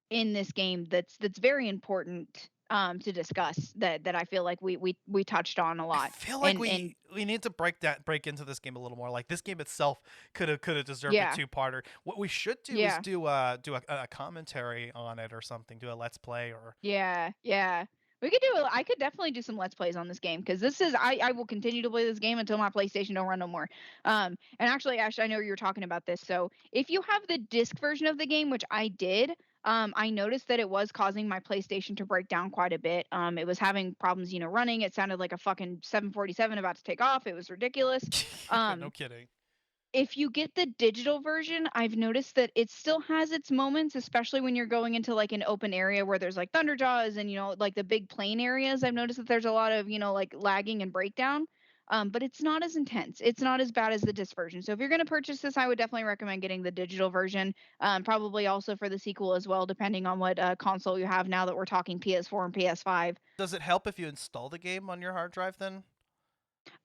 in this game that's very important to discuss that I feel like we touched on a I lot. feel like And we need to break into this game a little more. Like this game itself could have deserved a yeah, two-parter. What we should do is yeah, do a commentary on it or something. Do a let's play or yeah, yeah. I could definitely do some let's plays on this game because I will continue to play this game until my PlayStation don't run no more. And actually, Ash, I know you were talking about this. So if you have the disc version of the game, which I did, I noticed that it was causing my PlayStation to break down quite a bit. It was having problems, running. It sounded like a fucking 747 about to take off. It was ridiculous. no kidding. If you get the digital version, I've noticed that it still has its moments, especially when you're going into like an open area where there's like thunderjaws and like the big plain areas. I've noticed that there's a lot of like lagging and breakdown. But it's not as intense. It's not as bad as the disc version. So if you're going to purchase this, I would definitely recommend getting the digital version. Probably also for the sequel as well, depending on what console you have. Now that we're talking PS4 and PS5. Does it help if you install the game on your hard drive then?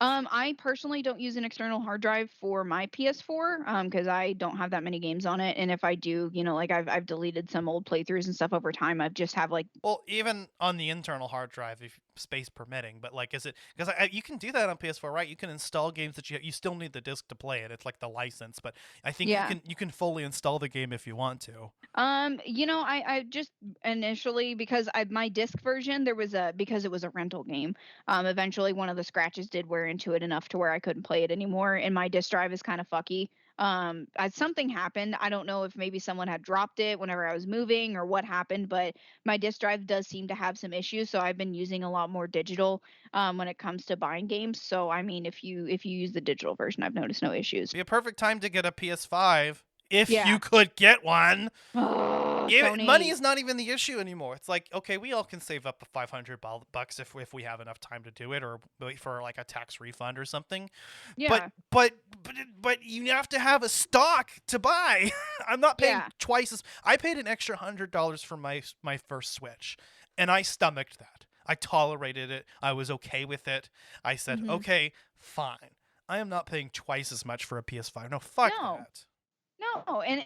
I personally don't use an external hard drive for my PS4 because I don't have that many games on it, and if I do, like I've deleted some old playthroughs and stuff over time. I've just have like Well, even on the internal hard drive, if space permitting, but like, is it because you can do that on PS4, right? You can install games that you still need the disc to play it. It's like the license, but I think yeah. you can fully install the game if you want to. I just initially because my disc version because it was a rental game. Eventually one of the scratches did wear into it enough to where I couldn't play it anymore, and my disc drive is kind of fucky. Something happened. I don't know if maybe someone had dropped it whenever I was moving or what happened, but my disk drive does seem to have some issues. So I've been using a lot more digital when it comes to buying games. So I mean, if you use the digital version, I've noticed no issues. Be a perfect time to get a PS5 if Yeah. you could get one. Sony. Money is not even the issue anymore. It's like, okay, we all can save up the $500 if we have enough time to do it, or wait for like a tax refund or something. Yeah. But you have to have a stock to buy. I'm not paying Yeah. twice as I paid an extra $100 for my first Switch, and I stomached that. I tolerated it. I was okay with it. I said, Mhm. okay, fine. I am not paying twice as much for a PS5. No, fuck No. that. No, and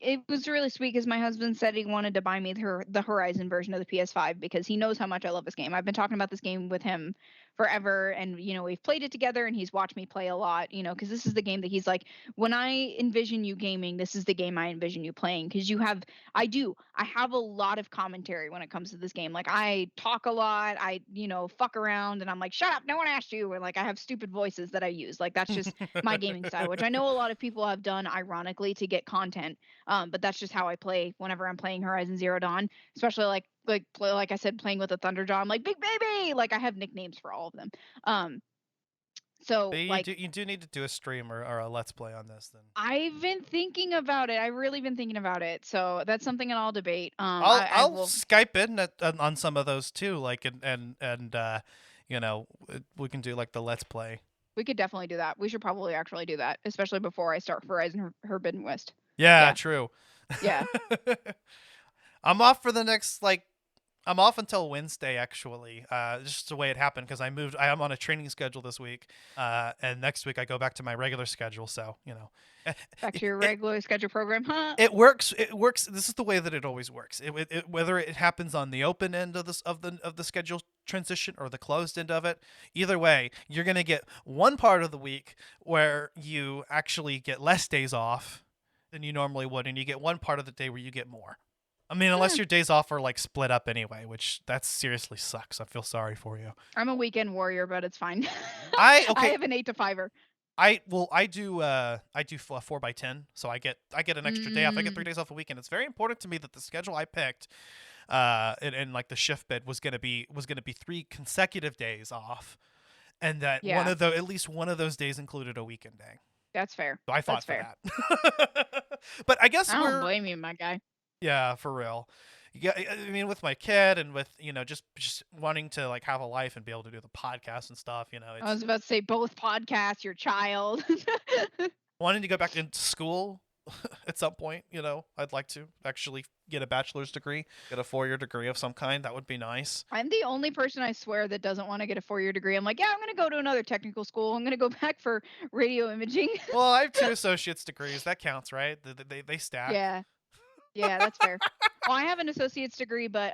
it was really sweet because my husband said he wanted to buy me the Horizon version of the PS5 because he knows how much I love this game. I've been talking about this game with him forever, and we've played it together, and he's watched me play a lot. Because this is the game that he's like, when I envision you gaming, this is the game I envision you playing because I have a lot of commentary when it comes to this game. Like I talk a lot, I fuck around, and I'm like, shut up, no one asked you, or like I have stupid voices that I use. Like that's just my gaming style, which I know a lot of people have done ironically to get content. But that's just how I play whenever I'm playing Horizon Zero Dawn, especially like I said, playing with a Thunderjaw. I'm like, big baby. Like I have nicknames for all of them. So like you do need to do a stream or a let's play on this then. I've been thinking about it. I've really been thinking about it. So that's something that I'll debate. I'll will Skype in on some of those too, like and we can do like the let's play. We could definitely do that. We should probably actually do that, especially before I start Horizon Forbidden West. Yeah, true. Yeah. I'm off for the next I'm off until Wednesday actually. Just the way it happened because I am on a training schedule this week. And next week I go back to my regular schedule, so, Back to your regular schedule program, huh? It works. This is the way that it always works. Whether it happens on the open end of the schedule transition or the closed end of it, either way, you're gonna get one part of the week where you actually get less days off than you normally would, and you get one part of the day where you get more. I mean, unless your days off are like split up anyway, which that seriously sucks. I feel sorry for you. I'm a weekend warrior, but it's fine. I have an 8 to 5er. I do 4x10, so I get an extra day off. I get 3 days off a weekend. It's very important to me that the schedule I picked, and like the shift bid was gonna be 3 consecutive days off, and that at least one of those days included a weekend day. That's fair. So I fought for that. But I guess I don't blame you, my guy. Yeah, for real. Yeah, I mean, with my kid and with just wanting to like have a life and be able to do the podcast and stuff, I was about to say both podcasts, your child. wanting to go back into school at some point. I'd like to actually get a bachelor's degree, get a 4-year degree of some kind. That would be nice. I'm the only person, I swear, that doesn't want to get a 4-year degree. I'm like, yeah, I'm going to go to another technical school. I'm going to go back for radio imaging. Well, I have 2 associate's degrees. That counts, right? They stack. Yeah. Yeah, that's fair. Well, I have an associate's degree, but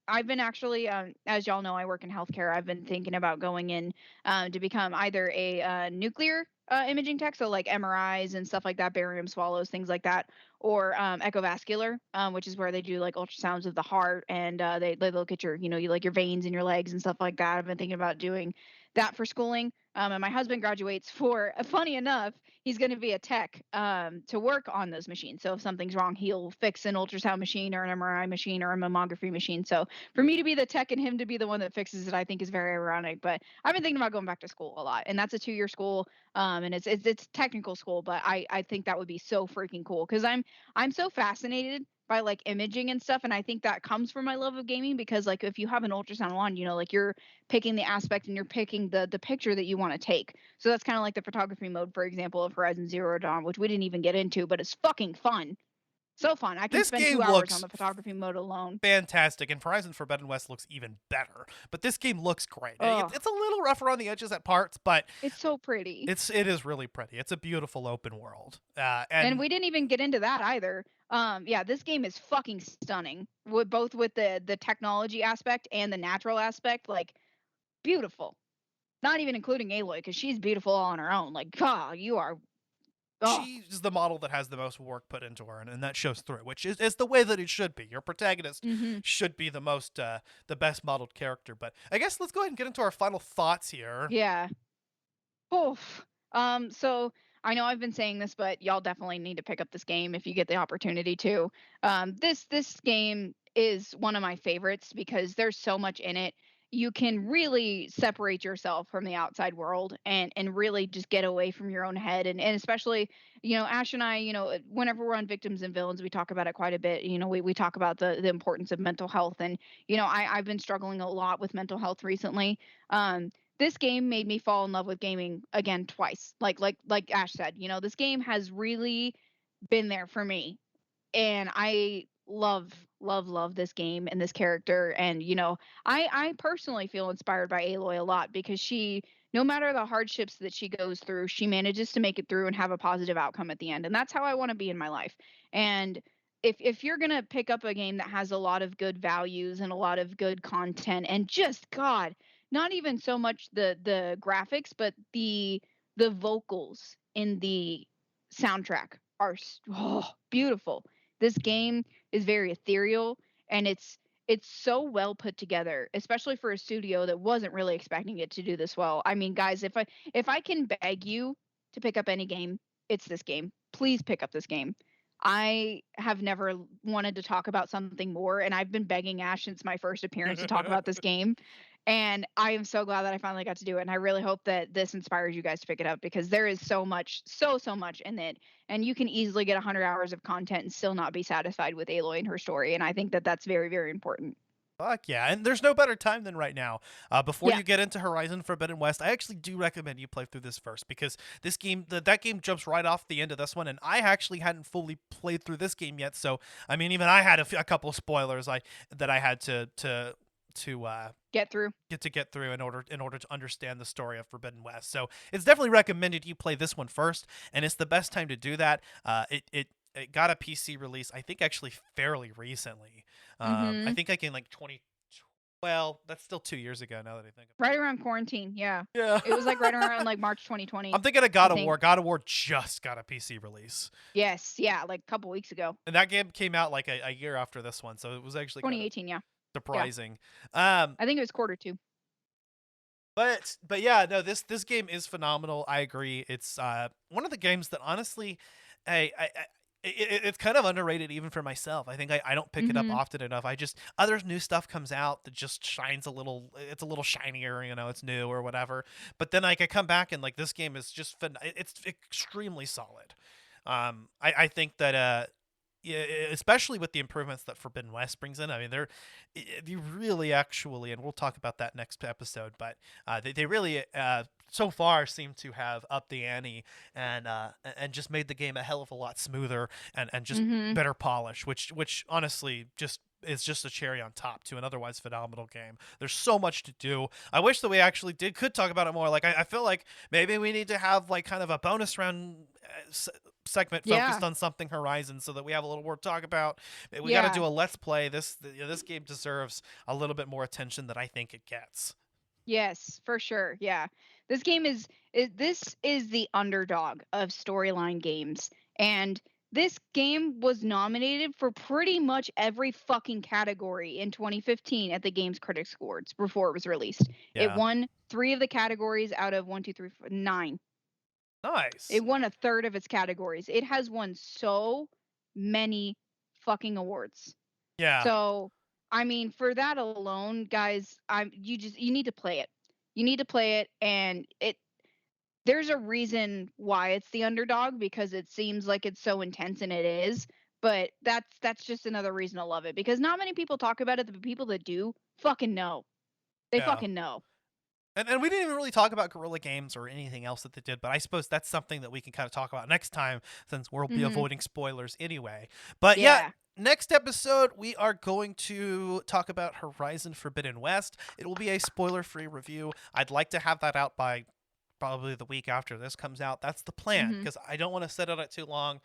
I've been actually, as y'all know, I work in healthcare. I've been thinking about going in to become either a nuclear imaging tech, so like MRIs and stuff like that, barium swallows, things like that, or echovascular, which is where they do like ultrasounds of the heart and they look at your, you like your veins in your legs and stuff like that. I've been thinking about doing that for schooling. And my husband graduates for, funny enough, he's going to be a tech to work on those machines. So if something's wrong, he'll fix an ultrasound machine or an MRI machine or a mammography machine. So for me to be the tech and him to be the one that fixes it, I think is very ironic. But I've been thinking about going back to school a lot, and that's a 2-year school, and it's technical school. But I think that would be so freaking cool because I'm so fascinated by like imaging and stuff, and I think that comes from my love of gaming because like if you have an ultrasound on, like you're picking the aspect and you're picking the picture that you want to take. So that's kind of like the photography mode, for example, of Horizon Zero Dawn, which we didn't even get into, but it's fucking fun. So fun. I can This spend game 2 hours looks on the photography mode alone. fantastic, and Horizon Forbidden West looks even better. But this game looks great. It's a little rougher on the edges at parts, but It's so pretty. it is really pretty. It's a beautiful open world. And we didn't even get into that either. Yeah, this game is fucking stunning. Both with the technology aspect and the natural aspect, like beautiful. Not even including Aloy, because she's beautiful all on her own. Like, God, you are. Oh. She's the model that has the most work put into her, and that shows through, which is the way that it should be. Your protagonist should be the best modeled character. But I guess let's go ahead and get into our final thoughts here. Yeah. Oof. So I know I've been saying this, but y'all definitely need to pick up this game if you get the opportunity to. This game is one of my favorites because there's so much in it. You can really separate yourself from the outside world and really just get away from your own head. And especially, Ash and I, whenever we're on Victims and Villains, we talk about it quite a bit. We talk about the importance of mental health. And, I've been struggling a lot with mental health recently. This game made me fall in love with gaming again twice. Like Ash said, this game has really been there for me. And I love this game and this character. And I personally feel inspired by Aloy a lot because she, no matter the hardships that she goes through, she manages to make it through and have a positive outcome at the end. And that's how I want to be in my life. And if you're gonna pick up a game that has a lot of good values and a lot of good content and just God, not even so much the graphics, but the vocals in the soundtrack are beautiful. This game is very ethereal and it's so well put together, especially for a studio that wasn't really expecting it to do this well. I mean, guys, if I can beg you to pick up any game, it's this game. Please pick up this game. I have never wanted to talk about something more, and I've been begging Ash since my first appearance to talk about this game. And I am so glad that I finally got to do it. And I really hope that this inspires you guys to pick it up because there is so much, so much in it. And you can easily get 100 hours of content and still not be satisfied with Aloy and her story. And I think that that's very, very important. Fuck yeah, and there's no better time than right now. Before you get into Horizon Forbidden West, I actually do recommend you play through this first because this game, that game jumps right off the end of this one, and I actually hadn't fully played through this game yet. So I mean, even I had a couple of spoilers that I had to get through in order to understand the story of Forbidden West. So it's definitely recommended you play this one first, and it's the best time to do that. It got a PC release, I think, actually fairly recently. I think like in like 20. Well, that's still 2 years ago now that I think of it. Right around quarantine, yeah. Yeah. It was like right around like March 2020. I'm thinking of God of War. God of War just got a PC release. Yes, yeah, like a couple weeks ago. And that game came out like a year after this one, so it was actually 2018, yeah. Surprising. Yeah. I think it was quarter 2. But yeah, no, this game is phenomenal. I agree. It's one of the games that honestly, it's kind of underrated even for myself. I think I don't pick it up often enough. Other new stuff comes out that just shines it's a little shinier, it's new or whatever. But then I come back and like this game is just it's extremely solid. I think that yeah, especially with the improvements that Forbidden West brings in. I mean, they really actually, and we'll talk about that next episode, but they really so far seem to have upped the ante and just made the game a hell of a lot smoother and just Mhm. better polish, which honestly just is just a cherry on top to an otherwise phenomenal game. There's so much to do. I wish that we actually could talk about it more. Like I feel like maybe we need to have like kind of a bonus round segment Yeah. focused on something Horizon so that we have a little more to talk about. We got to Yeah. do a let's play. This game deserves a little bit more attention than I think it gets. Yes, for sure. Yeah. This is the underdog of storyline games. And this game was nominated for pretty much every fucking category in 2015 at the Games Critics Awards before it was released. It Yeah. won 3 of the categories out of 9. Nice. It won a third of its categories. It has won so many fucking awards. Yeah. So, I mean, for that alone, guys, you need to play it. You need to play it, and there's a reason why it's the underdog, because it seems like it's so intense, and it is. But that's just another reason to love it, because not many people talk about it. The people that do fucking know. They Yeah. fucking know. And we didn't even really talk about Guerrilla Games or anything else that they did, but I suppose that's something that we can kind of talk about next time since we'll be Mhm. avoiding spoilers anyway. But yeah, Yeah. next episode we are going to talk about Horizon Forbidden West. It will be a spoiler-free review. I'd like to have that out by probably the week after this comes out. That's the plan Mhm. because I don't want to set it out too long.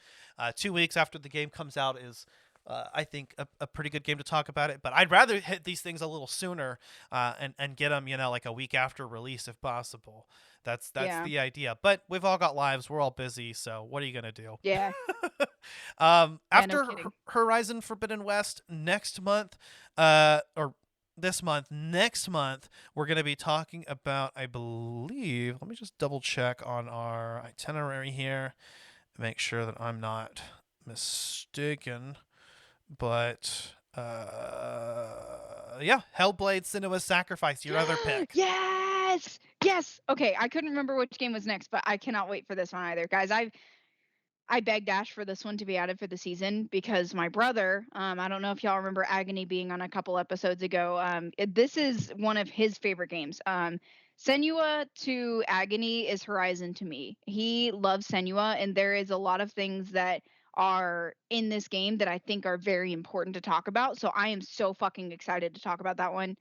2 weeks after the game comes out is I think a pretty good game to talk about it, but I'd rather hit these things a little sooner and get them, like a week after release if possible. That's Yeah. the idea. But we've all got lives, we're all busy, so what are you gonna do? Yeah. Yeah, no After kidding. Horizon Forbidden West next month, or this month, next month, we're gonna be talking about, I believe. Let me just double check on our itinerary here, make sure that I'm not mistaken. But yeah, Hellblade: Senua's Sacrifice, your other pick. Yes. Yes. Okay, I couldn't remember which game was next, but I cannot wait for this one either. Guys, I begged Ash for this one to be added for the season because my brother, I don't know if y'all remember Agony being on a couple episodes ago. This is one of his favorite games. Senua to Agony is Horizon to me. He loves Senua, and there is a lot of things that are in this game that I think are very important to talk about. So I am so fucking excited to talk about that one.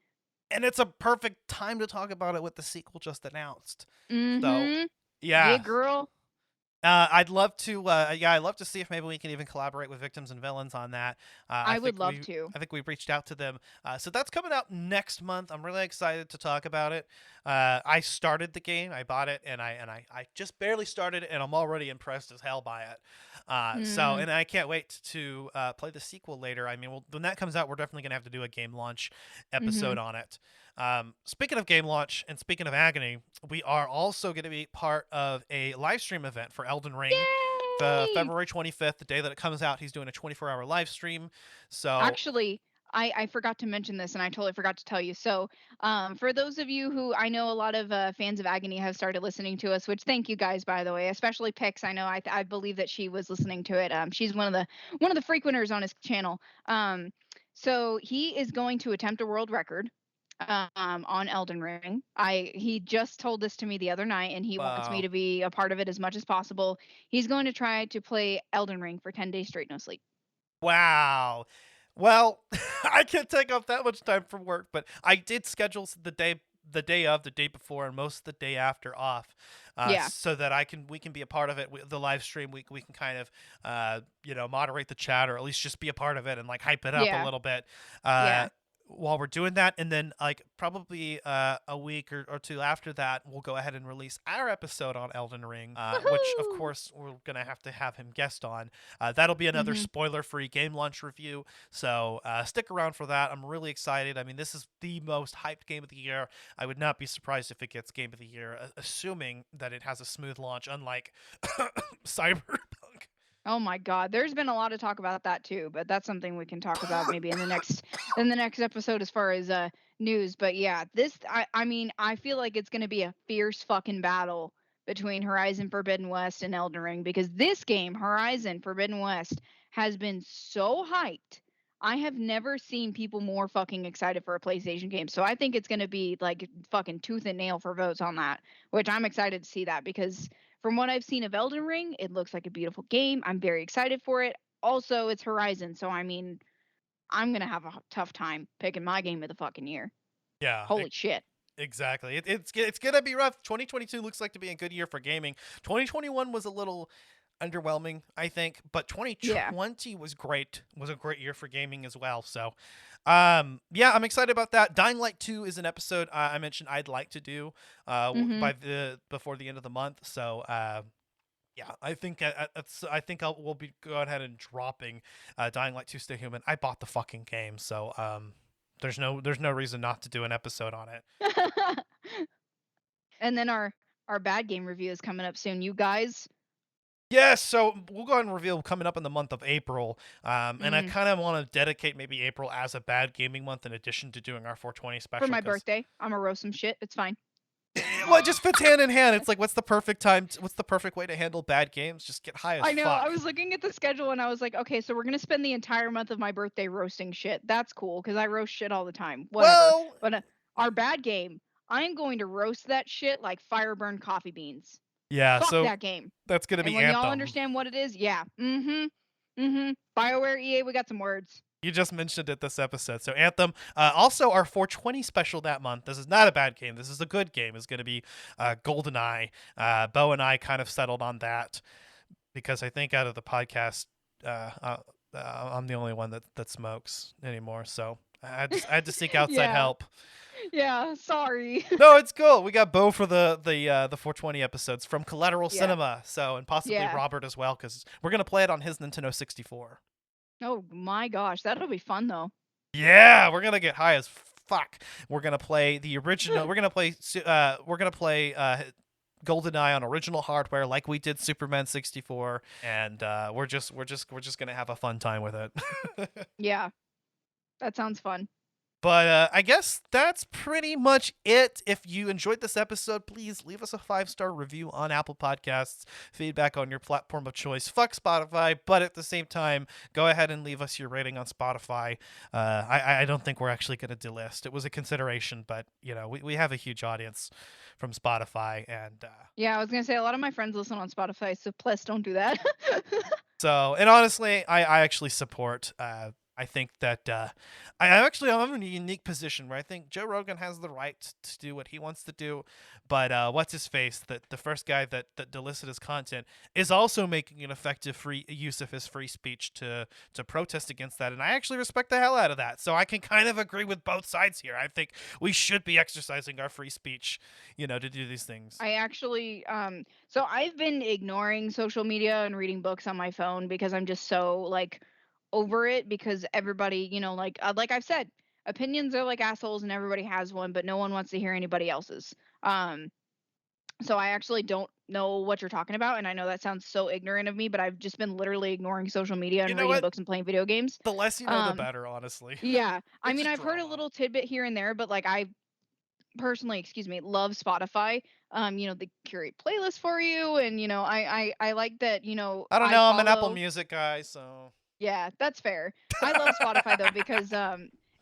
And it's a perfect time to talk about it with the sequel just announced. So, Mm-hmm. Yeah, yeah. girl. I'd love to, I'd love to see if maybe we can even collaborate with Victims and Villains on that. I would love to. I think we've reached out to them. So that's coming out next month. I'm really excited to talk about it. I started the game, I bought it, and I just barely started it, and I'm already impressed as hell by it. Mm. And I can't wait to play the sequel later. I mean, when that comes out, we're definitely gonna have to do a game launch episode on it. Speaking of game launch and speaking of Agony, we are also going to be part of a live stream event for Elden Ring. The Yay! February 25th, the day that it comes out, he's doing a 24-hour live stream. So Actually, I forgot to mention this, and I totally forgot to tell you. So, for those of you who I know, a lot of fans of Agony have started listening to us, which thank you guys, by the way, especially Pix. I know I believe that she was listening to it. She's one of the frequenters on his channel. So he is going to attempt a world record on Elden Ring. He just told this to me the other night, and he wants me wow. to be a part of it as much as possible. He's going to try to play Elden Ring for 10 days straight, no sleep. Wow. Well, I can't take off that much time from work, but I did schedule the day of, the day before, and most of the day after off, Yeah. so that we can be a part of it. The live stream, we can kind of moderate the chat, or at least just be a part of it and like hype it up a Yeah. little bit. Yeah. While we're doing that, and then like probably a week or two after that, we'll go ahead and release our episode on Elden Ring, which of Woohoo! course we're gonna have to have him guest on. That'll be another Mhm. spoiler-free game launch review, so stick around for that. I'm really excited. I mean, this is the most hyped game of the year. I would not be surprised if it gets game of the year, assuming that it has a smooth launch, unlike Cyberpunk. Oh my God, there's been a lot of talk about that too, but that's something we can talk about maybe in the next episode as far as news. But yeah, I mean, I feel like it's going to be a fierce fucking battle between Horizon Forbidden West and Elden Ring, because this game, Horizon Forbidden West, has been so hyped. I have never seen people more fucking excited for a PlayStation game. So I think it's going to be like fucking tooth and nail for votes on that, which I'm excited to see that because from what I've seen of Elden Ring, it looks like a beautiful game. I'm very excited for it. Also, it's Horizon, so I mean, I'm going to have a tough time picking my game of the fucking year. Yeah, Holy shit. exactly. It's gonna be rough. 2022 looks like to be a good year for gaming. 2021 was a little underwhelming, I think, but Yeah. 2020 was great. Was a great year for gaming as well. So, yeah, I'm excited about that. Dying Light 2 is an episode I mentioned I'd like to do Mhm. before the end of the month. So, yeah, I think we'll be go ahead and dropping Dying Light 2 Stay Human. I bought the fucking game, so there's no reason not to do an episode on it. And then our bad game review is coming up soon. You guys. Yes, so we'll go ahead and reveal coming up in the month of April, and I kind of want to dedicate maybe April as a bad gaming month in addition to doing our 420 special. For my birthday, I'm gonna roast some shit. It's fine. Well, it just fits hand in hand. It's like, what's the perfect time? What's the perfect way to handle bad games? Just get high as I know. fuck. I was looking at the schedule and I was like, okay, so we're gonna spend the entire month of my birthday roasting shit. That's cool because I roast shit all the time. Whatever. Well, but our bad game, I'm going to roast that shit like fire burned coffee beans. yeah. Fuck So that game. that's gonna And be when Anthem. y'all understand what it is, yeah. BioWare, EA, we got some words. You just mentioned it this episode. So Anthem, also our 420 special that month. This is not a bad game. This is a good game. It's going to be GoldenEye. Bo and I kind of settled on that because I think out of the podcast, I'm the only one that smokes anymore. So I had to seek outside help. Yeah, sorry. No, it's cool. We got Bo for the 420 episodes from Collateral Cinema. So and possibly Robert as well because we're gonna play it on his Nintendo 64. Oh my gosh, that'll be fun though. Yeah, we're gonna get high as fuck. We're gonna play the original. We're gonna play GoldenEye on original hardware, like we did Superman 64, and we're just gonna have a fun time with it. Yeah, that sounds fun. But I guess that's pretty much it. If you enjoyed this episode, please leave us a 5-star review on Apple Podcasts, feedback on your platform of choice. Fuck Spotify, but at the same time, go ahead and leave us your rating on Spotify. I don't think we're actually going to delist. It was a consideration, but we have a huge audience from Spotify. And yeah, I was going to say a lot of my friends listen on Spotify, so please don't do that. So, and honestly, I actually support I think that I'm in a unique position where I think Joe Rogan has the right to do what he wants to do, but what's his face, that the first guy that delisted his content is also making an effective free use of his free speech to protest against that, and I actually respect the hell out of that. So I can kind of agree with both sides here. I think we should be exercising our free speech, to do these things. I actually so I've been ignoring social media and reading books on my phone because I'm just so like over it because everybody, like I've said, opinions are like assholes and everybody has one, but no one wants to hear anybody else's. So I actually don't know what you're talking about, and I know that sounds so ignorant of me, but I've just been literally ignoring social media and reading books and playing video games. The less you know, the better, honestly. Yeah. I mean, I've heard a little tidbit here and there, but like I personally, love Spotify. They curate playlists for you, and I like that, I don't know, I'm an Apple Music guy, so yeah, that's fair. I love Spotify though because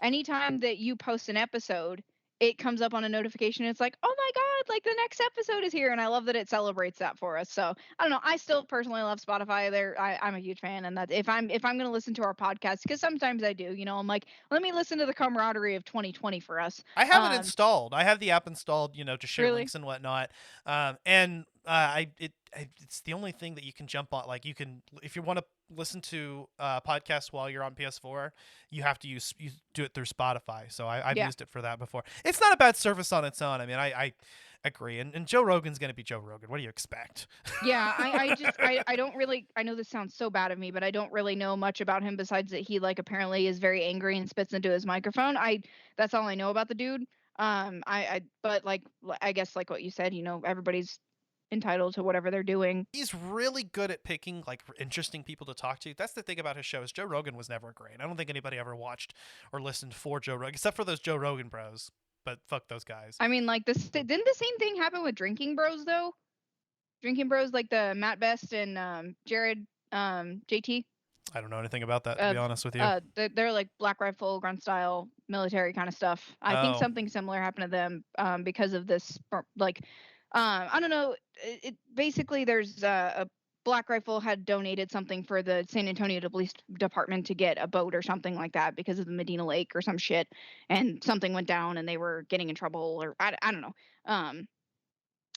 anytime that you post an episode, it comes up on a notification. It's like, oh my god, like the next episode is here, and I love that it celebrates that for us. So I don't know. I still personally love Spotify. I'm a huge fan, and that if I'm gonna listen to our podcast, because sometimes I do, I'm like, let me listen to the camaraderie of 2020 for us. I have it installed. I have the app installed, to share Really? links and whatnot. It's the only thing that you can jump on. Like, you can, if you want to listen to podcasts while you're on PS4, you have to you do it through Spotify. So I've used it for that before. It's not a bad service on its own. I mean, I agree. And Joe Rogan's going to be Joe Rogan. What do you expect? Yeah, I don't really, I know this sounds so bad of me, but I don't really know much about him besides that he like apparently is very angry and spits into his microphone. That's all I know about the dude. But like, I guess like what you said, everybody's entitled to whatever they're doing. He's really good at picking like interesting people to talk to. That's the thing about his show is Joe Rogan was never great. I don't think anybody ever watched or listened for Joe Rogan except for those Joe Rogan bros. But fuck those guys. I mean, like didn't the same thing happen with Drinking Bros though? Drinking Bros, like the Matt Best and Jared JT. I don't know anything about that, to be honest with you. They're like Black Rifle, grunt style, military kind of stuff. I think Oh. something similar happened to them because of this. I don't know. Basically there's a Black Rifle had donated something for the San Antonio Police Department to get a boat or something like that because of the Medina Lake or some shit, and something went down and they were getting in trouble, or I don't know.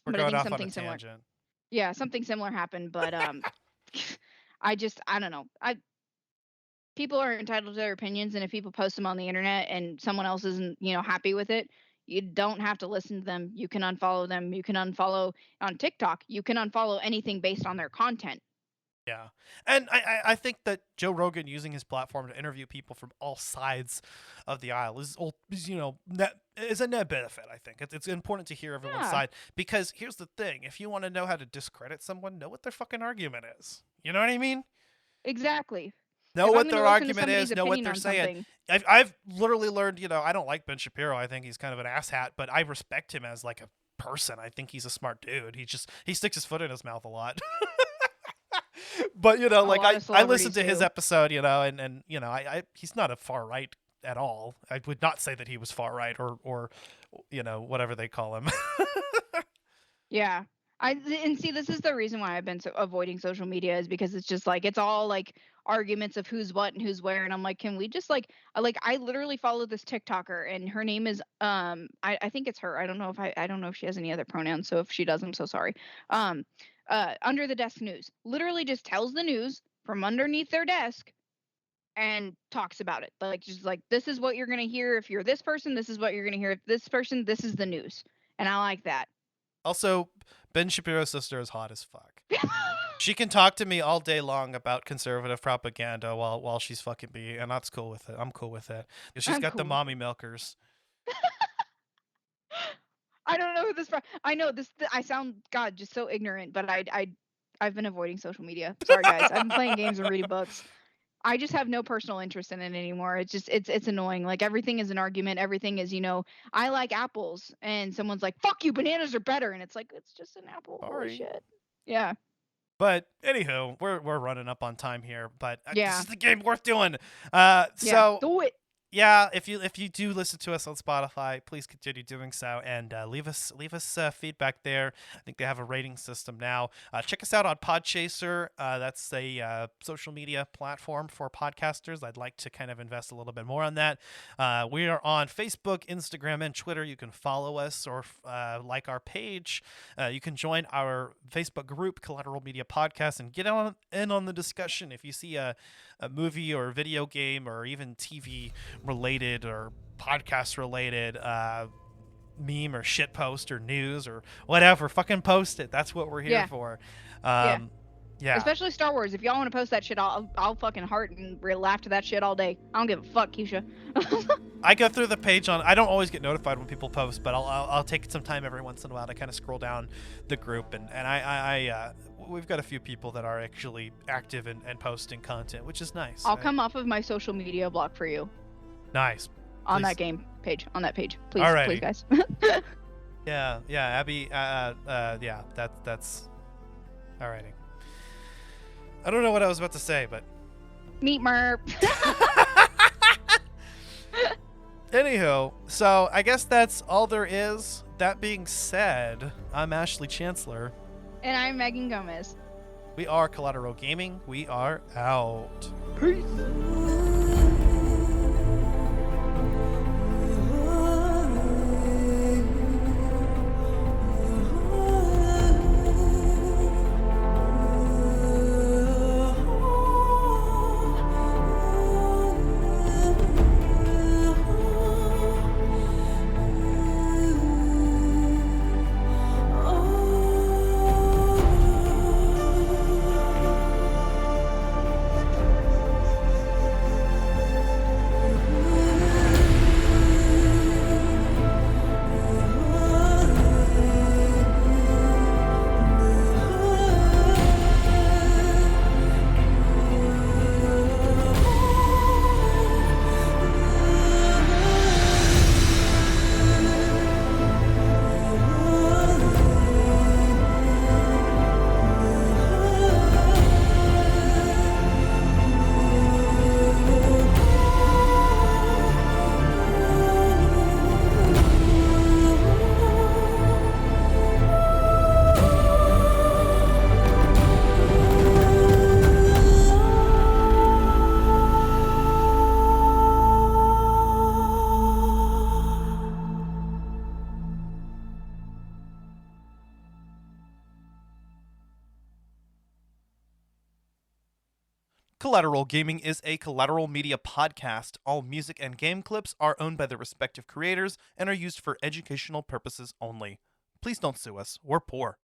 We're But I going think off on a something similar. tangent. Yeah, something similar happened, but I don't know. People are entitled to their opinions, and if people post them on the internet and someone else isn't, happy with it, you don't have to listen to them. You can unfollow them. You can unfollow on TikTok. You can unfollow anything based on their content. Yeah. And I think that Joe Rogan using his platform to interview people from all sides of the aisle is a net benefit, I think. It's important to hear everyone's side, because here's the thing. If you want to know how to discredit someone, know what their fucking argument is. You know what I mean? Exactly. Know what their argument is, know what they're saying. I've literally learned, I don't like Ben Shapiro. I think he's kind of an asshat, but I respect him as like a person. I think he's a smart dude. He sticks his foot in his mouth a lot. But I listened to his episode, and he's not a far right at all. I would not say that he was far right or whatever they call him. Yeah. And see, this is the reason why I've been avoiding social media, is because it's just like, it's all like arguments of who's what and who's where, and I'm like, can we just I literally follow this TikToker, and her name is I think it's her. I don't know if she has any other pronouns, so if she does, I'm so sorry. Under the Desk News literally just tells the news from underneath their desk and talks about it. Like, just like, this is what you're gonna hear if you're this person, this is what you're gonna hear if this person, this is the news. And I like that. Also, Ben Shapiro's sister is hot as fuck. She can talk to me all day long about conservative propaganda while she's fucking me, and that's cool with it. I'm cool with it. She's got the mommy milkers. I don't know who this from. I know this. I sound, God, just so ignorant, but I've been avoiding social media. Sorry, guys. I've been playing games and reading books. I just have no personal interest in it anymore. It's just, it's annoying. Like, everything is an argument. Everything is, I like apples, and someone's like, fuck you, bananas are better. And it's like, it's just an apple. Holy shit. Yeah. But anywho, we're running up on time here, but yeah, this is the game worth doing. So do it. Yeah, if you do listen to us on Spotify, please continue doing so, and leave us feedback there. I think they have a rating system now. Check us out on Podchaser. That's a social media platform for podcasters. I'd like to kind of invest a little bit more on that. We are on Facebook, Instagram, and Twitter. You can follow us or like our page. You can join our Facebook group, Collateral Media Podcast, and get in on the discussion. If you see a movie or video game or even TV related or podcast related meme or shit post or news or whatever, fucking post it. That's what we're here for. Yeah. Especially Star Wars. If y'all want to post that shit, I'll fucking heart and laugh to that shit all day. I don't give a fuck, Keisha. I go through the page I don't always get notified when people post, but I'll take some time every once in a while to kind of scroll down the group, and I we've got a few people that are actually active and posting content, which is nice. I'll come off of my social media block for you. Nice. On that page, please, Alrighty. please, guys. yeah, Abby. That's alrighty. I don't know what I was about to say, but meet Merp. Anywho, so I guess that's all there is. That being said, I'm Ashley Chancellor. And I'm Megan Gomez. We are Collateral Gaming. We are out. Peace. Collateral Gaming is a Collateral Media podcast. All music and game clips are owned by their respective creators and are used for educational purposes only. Please don't sue us. We're poor.